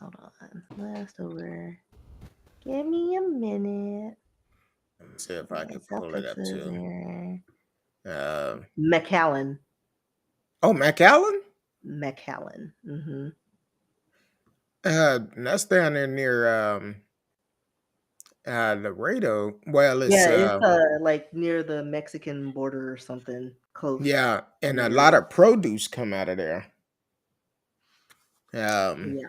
Hold on. Last over. Give me a minute. Let me see if I Okay, can South pull it up Texas too. there. Uh, McAllen. oh, McAllen. McAllen. Mm-hmm. That's down there near Laredo. Well, it's Yeah, it's like near the Mexican border or something close yeah, in and the a lot area. of produce come out of there. Um, Yeah.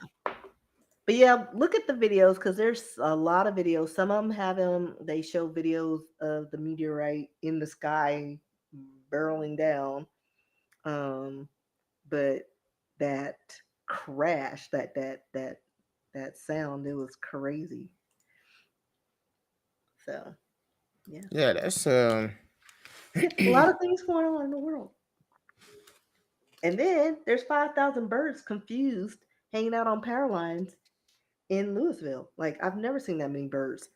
But yeah, look at the videos because there's a lot of videos. Some of them have them. They show videos of the meteorite in the sky barreling down. Um, but that crash, that sound, it was crazy. So yeah, yeah, that's yeah, a lot of things going on in the world. And then there's 5,000 birds confused hanging out on power lines in Louisville. Like I've never seen that many birds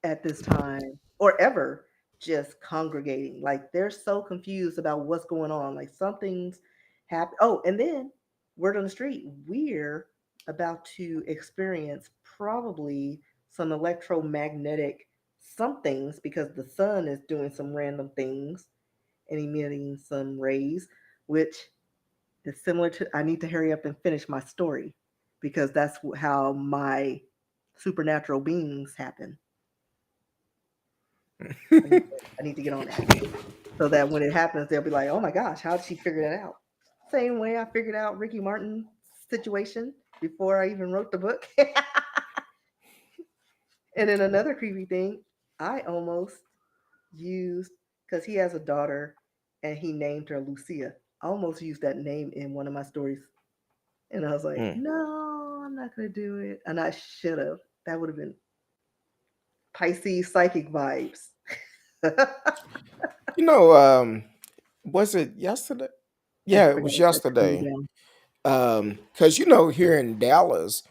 at this time or ever just congregating. Like they're so confused about what's going on. Like something's happened. Oh, and then word on the street, we're about to experience probably some electromagnetic somethings because the sun is doing some random things and emitting some rays, which is similar to I need to hurry up and finish my story because that's how my supernatural beings happen. I need to get on that so that when it happens, they'll be like, "Oh my gosh, how did she figure that out?" Same way I figured out Ricky Martin's situation before I even wrote the book. And then another creepy thing, I almost used because he has a daughter and he named her Lucia. I almost used that name in one of my stories, and I was like, hmm. "No, I'm not gonna do it," and I should have. That would have been Pisces psychic vibes. You know, was it yesterday? I Yeah, it forgot was what to cool yesterday. down. Because here in Dallas,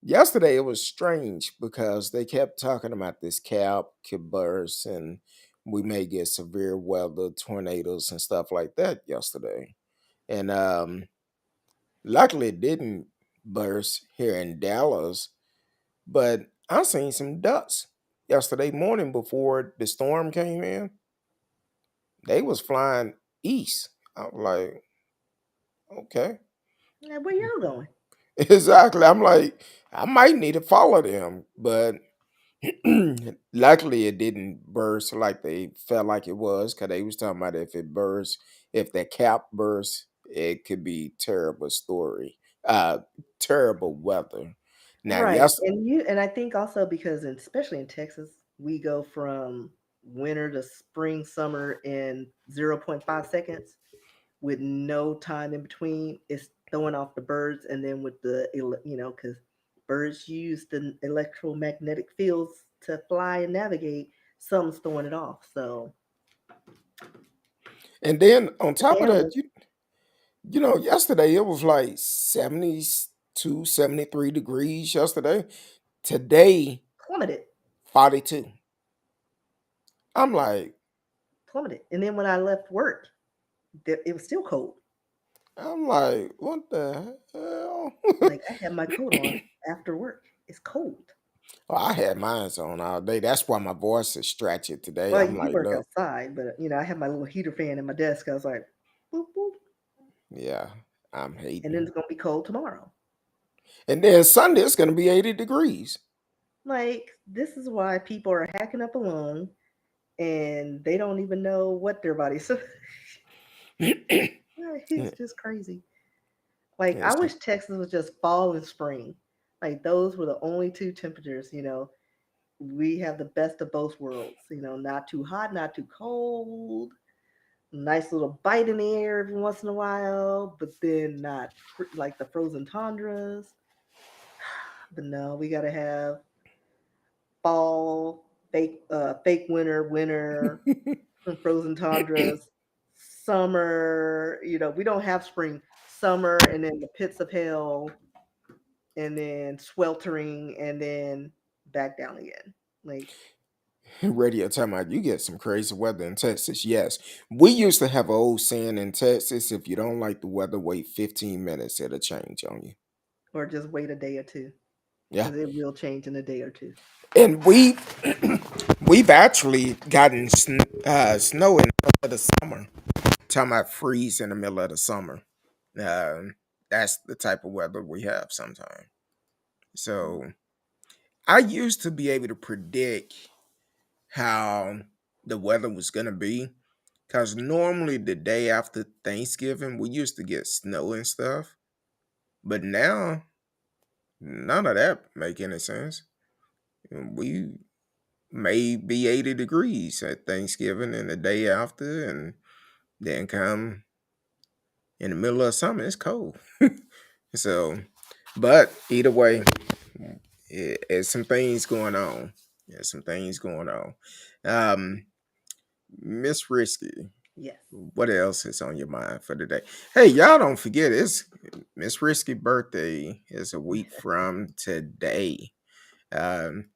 yesterday it was strange because they kept talking about this cap could burst and we may get severe weather, tornadoes, and stuff like that yesterday. And luckily it didn't burst here in Dallas, but I seen some ducks yesterday morning before the storm came in. They was flying east. I was like, okay. Yeah, where y'all going? Exactly. I'm like, I might need to follow them, but luckily it didn't burst like they felt like it was, because they was talking about if it burst, if the cap burst, it could be terrible story, terrible weather. Now, Right. yes, And I think also because especially in Texas, we go from winter to spring, summer in zero point 0.5 seconds with no time in between. It's throwing off the birds and then with cuz birds use the electromagnetic fields to fly and navigate, something's throwing it off. So, and then on the top of that, animals yesterday it was like 72, 73 degrees yesterday. Today, plummeted, 42. I'm like, plummeted. And then when I left work, it was still cold. what the hell? Like I had my coat on after work. It's cold. Oh, I had mine on all day. That's why my voice is stretchy today. Well, I'm you like, work look, outside, but I have my little heater fan in my desk. I was like, boop boop, yeah, I'm and then hating. it's gonna be cold tomorrow. And then Sunday it's gonna be 80 degrees. Like this is why people are hacking up a lung and they don't even know what their bodies. It's just crazy. Like I Yes. wish Texas was just fall and spring. Like those were the only two temperatures. We have the best of both worlds. Not too hot, not too cold. Nice little bite in the air every once in a while, but then not like the frozen tundras. But no, we gotta have fall, fake winter, some frozen tundras, summer. We don't have spring, summer, and then the pits of hell, and then sweltering, and then back down again. Like Radio talking about you get some crazy weather in Texas. Yes. We used to have an old saying in Texas, if you don't like the weather, wait 15 minutes, it'll change on you. or just wait a day or two Yeah. because it will change in a day or two. And we've actually gotten snow in the middle of the summer. Talking about freeze in the middle of the summer. Um, that's the type of weather we have sometimes. So I used to be able to predict how the weather was gonna be. Cause normally the day after Thanksgiving, we used to get snow and stuff. But now none of that make any sense. We may be 80 degrees at Thanksgiving and the day after, and then come in the middle of summer, it's cold. So, but either way, it's some things going on. There's some things going on. Um, Miss Risky, Yes. what else is on your mind for today? Hey, y'all don't forget it's Miss Risky birthday is a week from today. Um,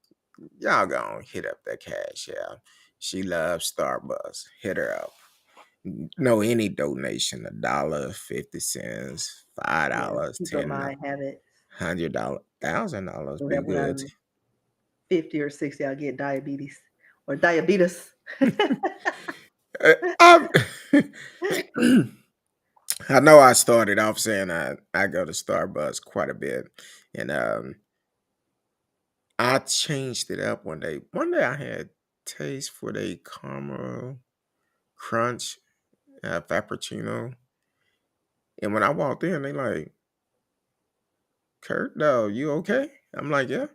y'all gonna hit up that cash out. She loves Starbucks. Hit her up. No, any donation, $1, 50 cents, five Yeah. dollars, Keep up my habits. $100, $1,000 So be that when good. I'm 50 or 60, I'll get diabetes or diabetes. I I know I started off saying I go to Starbucks quite a bit, and I changed it up one day. One day I had taste for the caramel crunch frappuccino, and when I walked in, they like, Kurt, no, you okay? I'm like, yeah.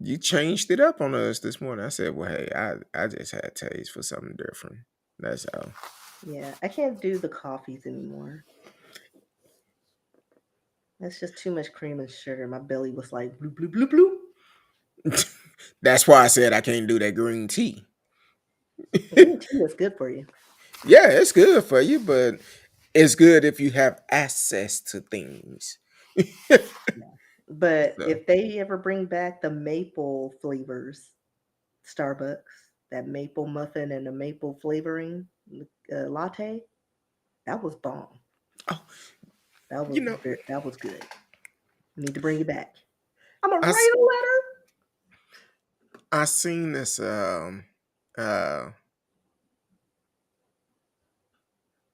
You changed it up on us this morning. I said, well, hey, I just had taste for something different. That's all. Yeah, I can't do the coffees anymore. That's just too much cream and sugar. My belly was like bloop bloop bloop bloop. That's why I said I can't do that green tea. Green tea is good for you. Yeah, it's good for you, but it's good if you have access to things. Yeah. But So, if they ever bring back the maple flavors, Starbucks, that maple muffin and the maple flavoring latte, that was bomb. oh, That you was know, that was good. We need to bring it back. I'm gonna I write s- a letter. I seen this uh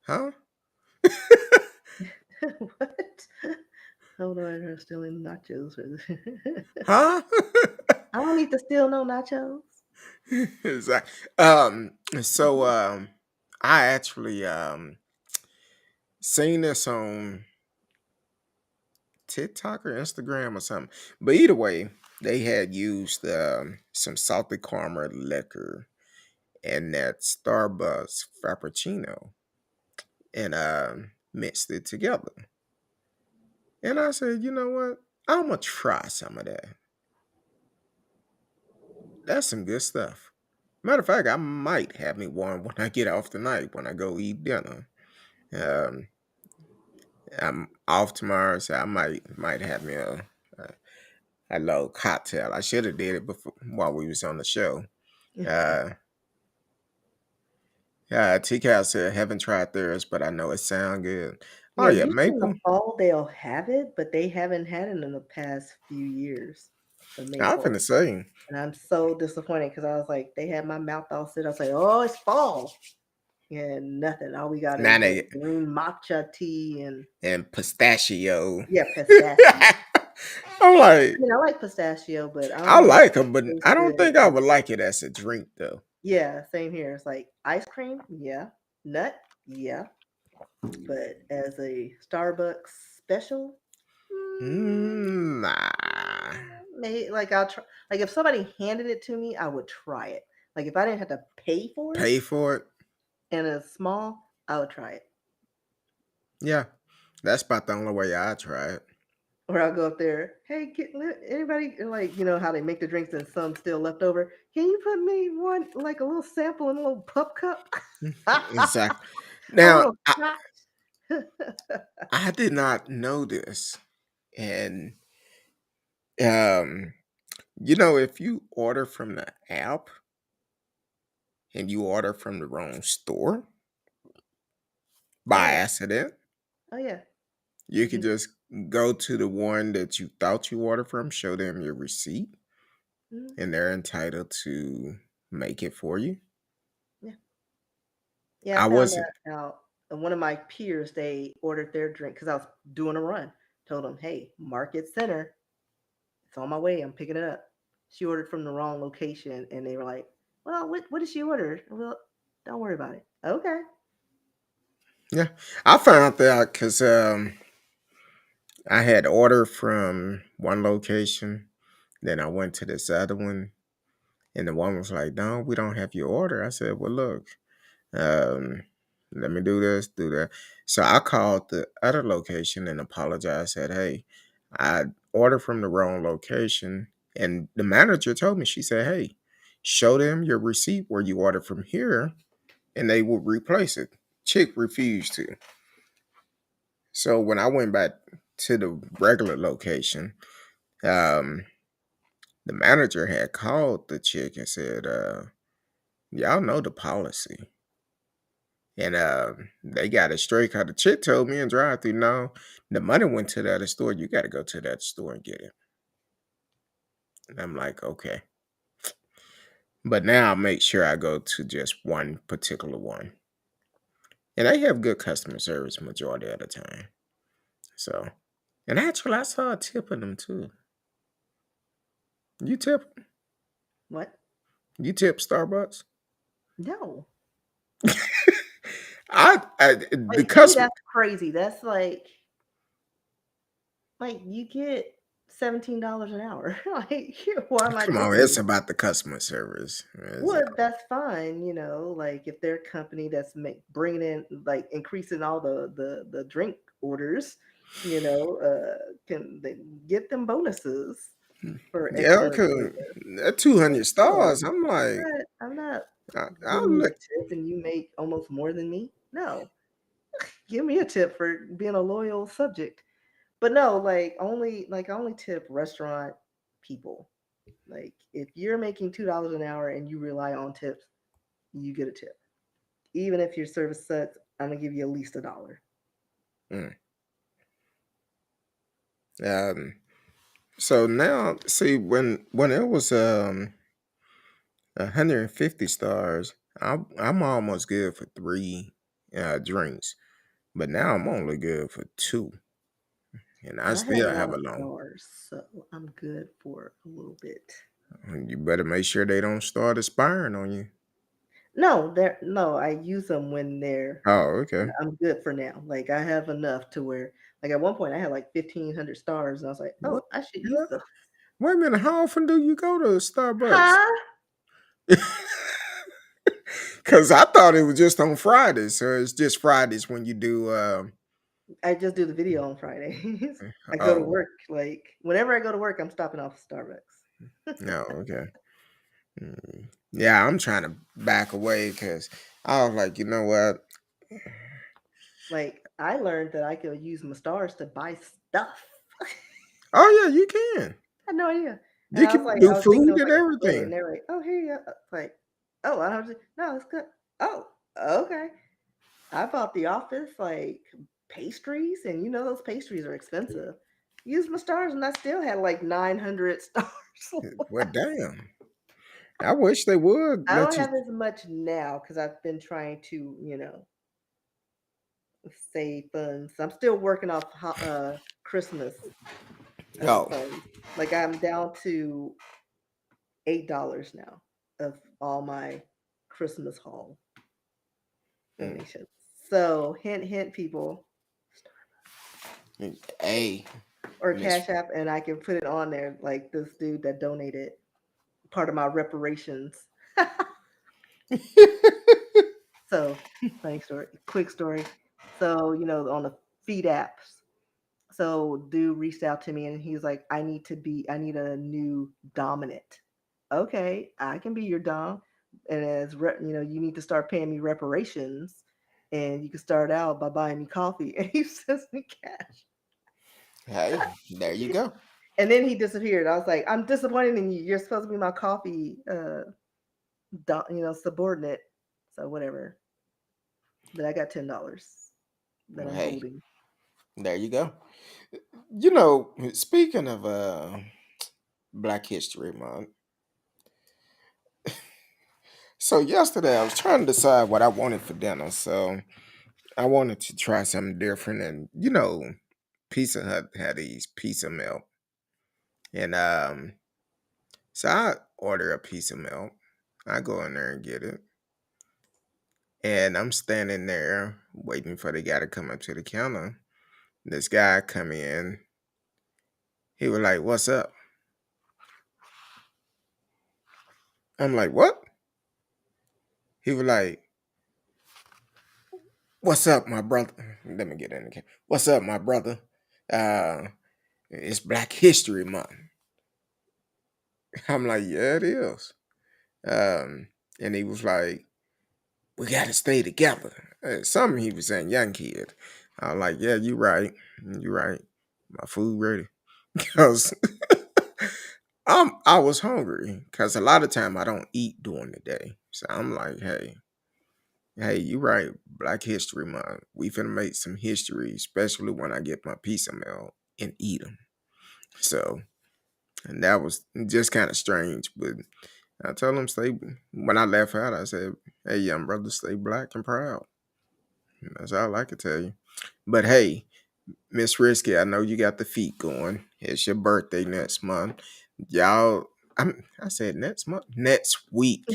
huh? What? Hold on, I'm stealing nachos. Huh? I don't need to steal no nachos. Exactly. So I actually seen this on TikTok or Instagram or something. But either way, they had used some salted caramel liquor and that Starbucks Frappuccino and mixed it together. And I said, you know what? I'm gonna try some of that. That's some good stuff. Matter of fact, I might have me one when I get off tonight when I go eat dinner. Um, I'm off tomorrow, so I might have me a little cocktail. I should have did it before while we was on the show. Uh, TCal said haven't tried theirs, but I know it sound good. Oh Yeah, yeah, usually in the maple. fall they'll have it, but they haven't had it in the past few years, the I'm maple. finna say, And I'm so disappointed because I was like, they had my mouth all set. I was like, oh, it's fall. Yeah, nothing. All we got now is the they green matcha tea and and pistachio. yeah, pistachio. I'm I like, mean, I like pistachio, but I I don't know like if them, but it tastes I don't good. think I would like it as a drink though. Yeah, same here. It's like ice cream, yeah. Nut, yeah. But as a Starbucks special, Nah. maybe like I'll try. Like if somebody handed it to me, I would try it. Like if I didn't have to pay for it Pay for it? and it's small, I would try it. Yeah. That's about the only way I try it. Or I'll go up there. Hey, anybody like how they make the drinks and some still left over? Can you put me one like a little sample in a little pup cup? Exactly. A Now, little shot. I did not know this. And um, if you order from the app and you order from the wrong store Oh by yeah. accident, Oh yeah. you You could can. just go to the one that you thought you ordered from, show them your receipt, Mhm. and they're entitled to make it for you. Yeah. Yeah. I I found wasn't that out. And one of my peers, they ordered their drink because I was doing a run. Told them, hey, Market Center, it's on my way. I'm picking it up. She ordered from the wrong location, and they were like, well, what did she order? Well, don't worry about it. Okay. Yeah, I found out because I had ordered from one location, then I went to this other one, and the one was like, "No, we don't have your order." I said, "Well, look, um, let me do this, do that." So I called the other location and apologized. Said, "Hey, I ordered from the wrong location," and the manager told me. She said, "Hey, show them your receipt where you ordered from here, and they will replace it." Chick refused to. So when I went back to the regular location, um, the manager had called the chick and said, "Y'all know the policy." And they got it straight. Cause the chick told me in drive through, no, the money went to the other store. You got to go to that store and get it. And I'm like, okay. But now I make sure I go to just one particular one. And they have good customer service majority of the time. So, and actually, I saw a tip in them too. You tip? What? You tip Starbucks? No. The Like to me, customer. that's crazy. That's like you get $17 an hour. Like, why am I Come on, tipping it's you? about the customer service. Well, that's fine, like if their company that's bringing in, like increasing all the drink orders, can they get them bonuses for Yeah, excellent cause service? that But 200 no, stars. I'm like, I'm not I'll giving you a look. tip and you make almost more than me. No, give me a tip for being a loyal subject. But no, like I only tip restaurant people. Like if you're making $2 an hour and you rely on tips, you get a tip. Even if your service sucks, I'm gonna give you at least $1. Mm. Um, so now, see, when it was 150 stars, I'm almost good for three drinks, but now I'm only good for two, and I I have a still lot have of a long. stars, so I'm good for a little bit. You better make sure they don't start expiring on you. No, no, I use them when they're Oh, okay. I'm good for now. Like I have enough to where like at one point I had like 1,500 stars and I was like, What? "Oh, I should use Yeah. them." Wait a minute. How often do you go to Starbucks? Huh? Because I thought it was just on Fridays, so it's just Fridays when you do. I just do the video on Fridays. I go to Oh, work like whenever I go to work, I'm stopping off at Starbucks. no, okay. Yeah, I'm trying to back away because I was like, you know what? Like I learned that I could use my stars to buy stuff. Oh yeah, you can. I had no idea. And You I was can like, do I was thinking it food was and like a split, and everything. they were like, "Oh, here you go." Like, oh, I don't have to. No, it's good. Oh, okay. I bought the office like pastries, and those pastries are expensive. Used my stars, and I still had like 900 stars. Well, damn. I wish they would I let don't you. have as much now because I've been trying to, save funds. I'm still working off Christmas Oh, funds. Like I'm down to $8 now of all my Christmas haul mm, donations. So hint, hint, people, hey, or Miss. Cash App, and I can put it on there like this dude that donated part of my reparations. So funny story, quick story. So on the feed apps. So dude reached out to me and he's like, I need a new dominant. Okay, I can be your dom. And you need to start paying me reparations. And you can start out by buying me coffee. And he sends me cash. Hey, there you go. And then he disappeared. I was like, I'm disappointed in you. You're supposed to be my coffee subordinate. So whatever. But I got $10 that I'm Hey, holding. there you go. You know, speaking of Black History Month, so yesterday I was trying to decide what I wanted for dinner. So I wanted to try something different, and Pizza Hut had these pizza melt, and so I order a piece of milk. I go in there and get it. And I'm standing there waiting for the guy to come up to the counter. This guy come in. He was like, "What's up?" I'm like, "What?" He was like, "What's up, my brother?" Let me get in the camera. "What's up, my brother? Uh, it's Black History Month." I'm like, "Yeah, it is." Um, and he was like, "We got to stay together." Something he was saying, young kid. I was like, "Yeah, you right. You right. My food ready." Because I was hungry because a lot of time I don't eat during the day. So I'm like, hey, you right, Black History Month. We finna make some history, especially when I get my pizza meal and eat them. So, and that was just kind of strange, but I told him stay. When I left out, I said, "Hey, young brother, stay black and proud." And that's all I could tell you. But hey, Miss Risky, I know you got the feet going. It's your birthday next month. Y'all, I said next month? Next week.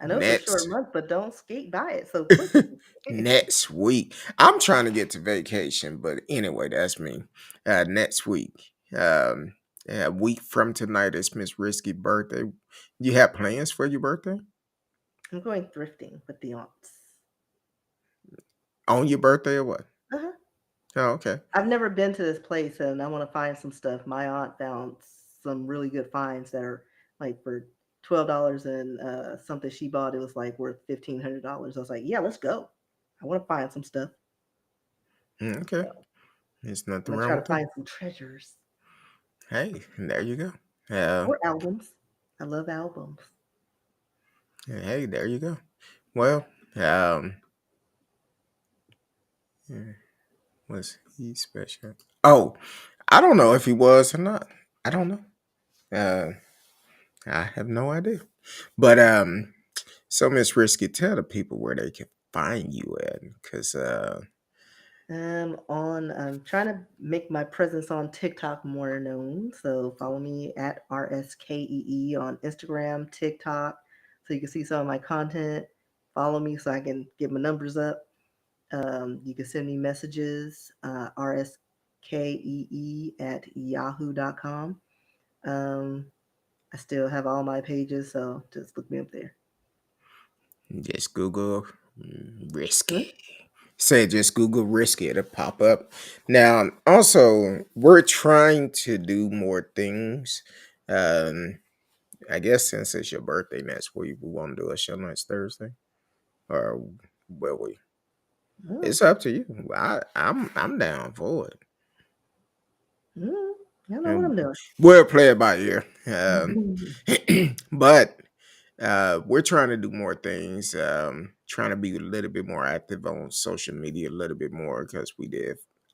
I know it's a short Next month, but don't skate by it so quickly. next week. I'm trying to get to vacation, but anyway, that's me. Next week. Yeah, a week from tonight is Miss Risky birthday. You have plans for your birthday? I'm going thrifting with the aunts. On your birthday or what? Uh-huh. Oh, okay. I've never been to this place, and I want to find some stuff. My aunt found some really good finds that are like for $12 and something she bought. It was like worth $1,500. I was like, yeah, let's go. I want to find some stuff. Okay. So There's I'm nothing gonna wrong try to with that. find some treasures Hey, there you go. Uh, or albums. I love albums. hey, there you go. Well, um, yeah, was he special? Oh, I don't know if he was or not. I don't know. Uh, I have no idea. But so Miss Risky, tell the people where they can find you at, because I'm trying to make my presence on TikTok more known. So follow me at RSKEE on Instagram, TikTok, so you can see some of my content. Follow me so I can get my numbers up. You can send me messages, RSKEE at yahoo.com. Um, I still have all my pages, so just look me up there. just Google Hmm? Risky. Say just Google Risky, it'll pop up. Now, also, we're trying to do more things. Um, I guess since it's your birthday next week, we want to do a show next Thursday, or will we? Oh, It's up to you. I'm down for it. mm, I know what And I'm doing. we'll play it by ear. But we're trying to do more things. Trying to be a little bit more active on social media, a little bit more because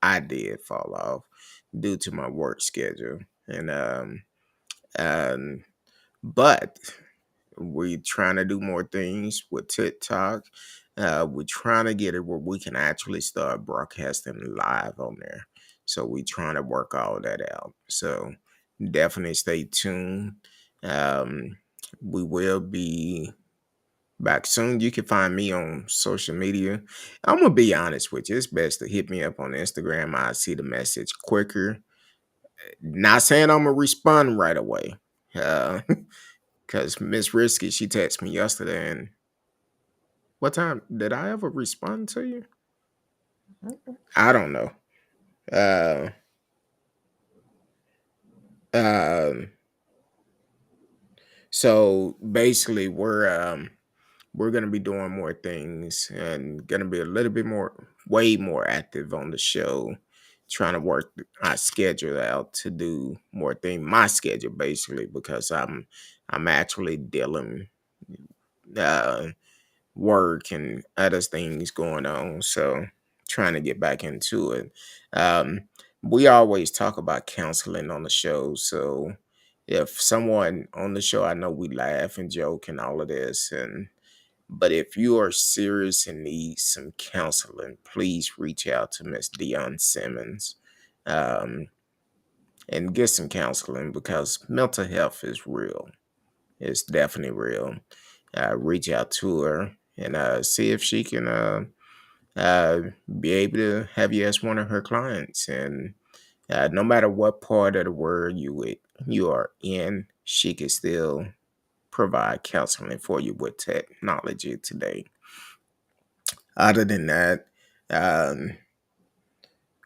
I did fall off due to my work schedule, and but we're trying to do more things with TikTok. We're trying to get it where we can actually start broadcasting live on there. So we're trying to work all that out. So definitely stay tuned. Um, we will be back soon. You can find me on social media. I'm gonna be honest with you. It's best to hit me up on Instagram. I see the message quicker. Not saying I'm gonna respond right away. Uh, Cause Miss Risky, she texted me yesterday, and what time did I ever respond to you? I don't know. Uh, um, so basically, we're gonna be doing more things and gonna be a little bit more, way more active on the show, trying to work our schedule out to do more things. My schedule basically because I'm actually dealing. Uh, Work and other things going on. So trying to get back into it. Um, we always talk about counseling on the show. So if someone on the show, I know we laugh and joke and all of this, and But if you are serious and need some counseling, please reach out to Miss Dion Simmons, um, and get some counseling, because mental health is real. It's definitely real. Reach out to her and see if she can uh, be able to have you as one of her clients. And no matter what part of the world you are in, she can still provide counseling for you with technology today. Other than that, um,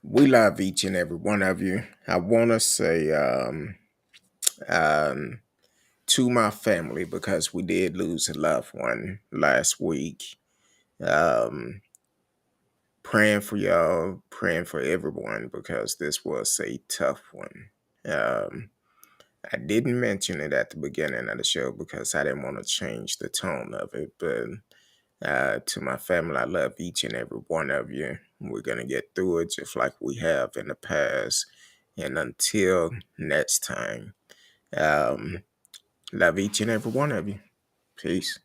we love each and every one of you. I want to say um, to my family, because we did lose a loved one last week. Um, Praying for y'all, praying for everyone, because this was a tough one. Um, I didn't mention it at the beginning of the show because I didn't want to change the tone of it, but to my family, I love each and every one of you. We're going to get through it just like we have in the past. And until next time, love each and every one of you. Peace.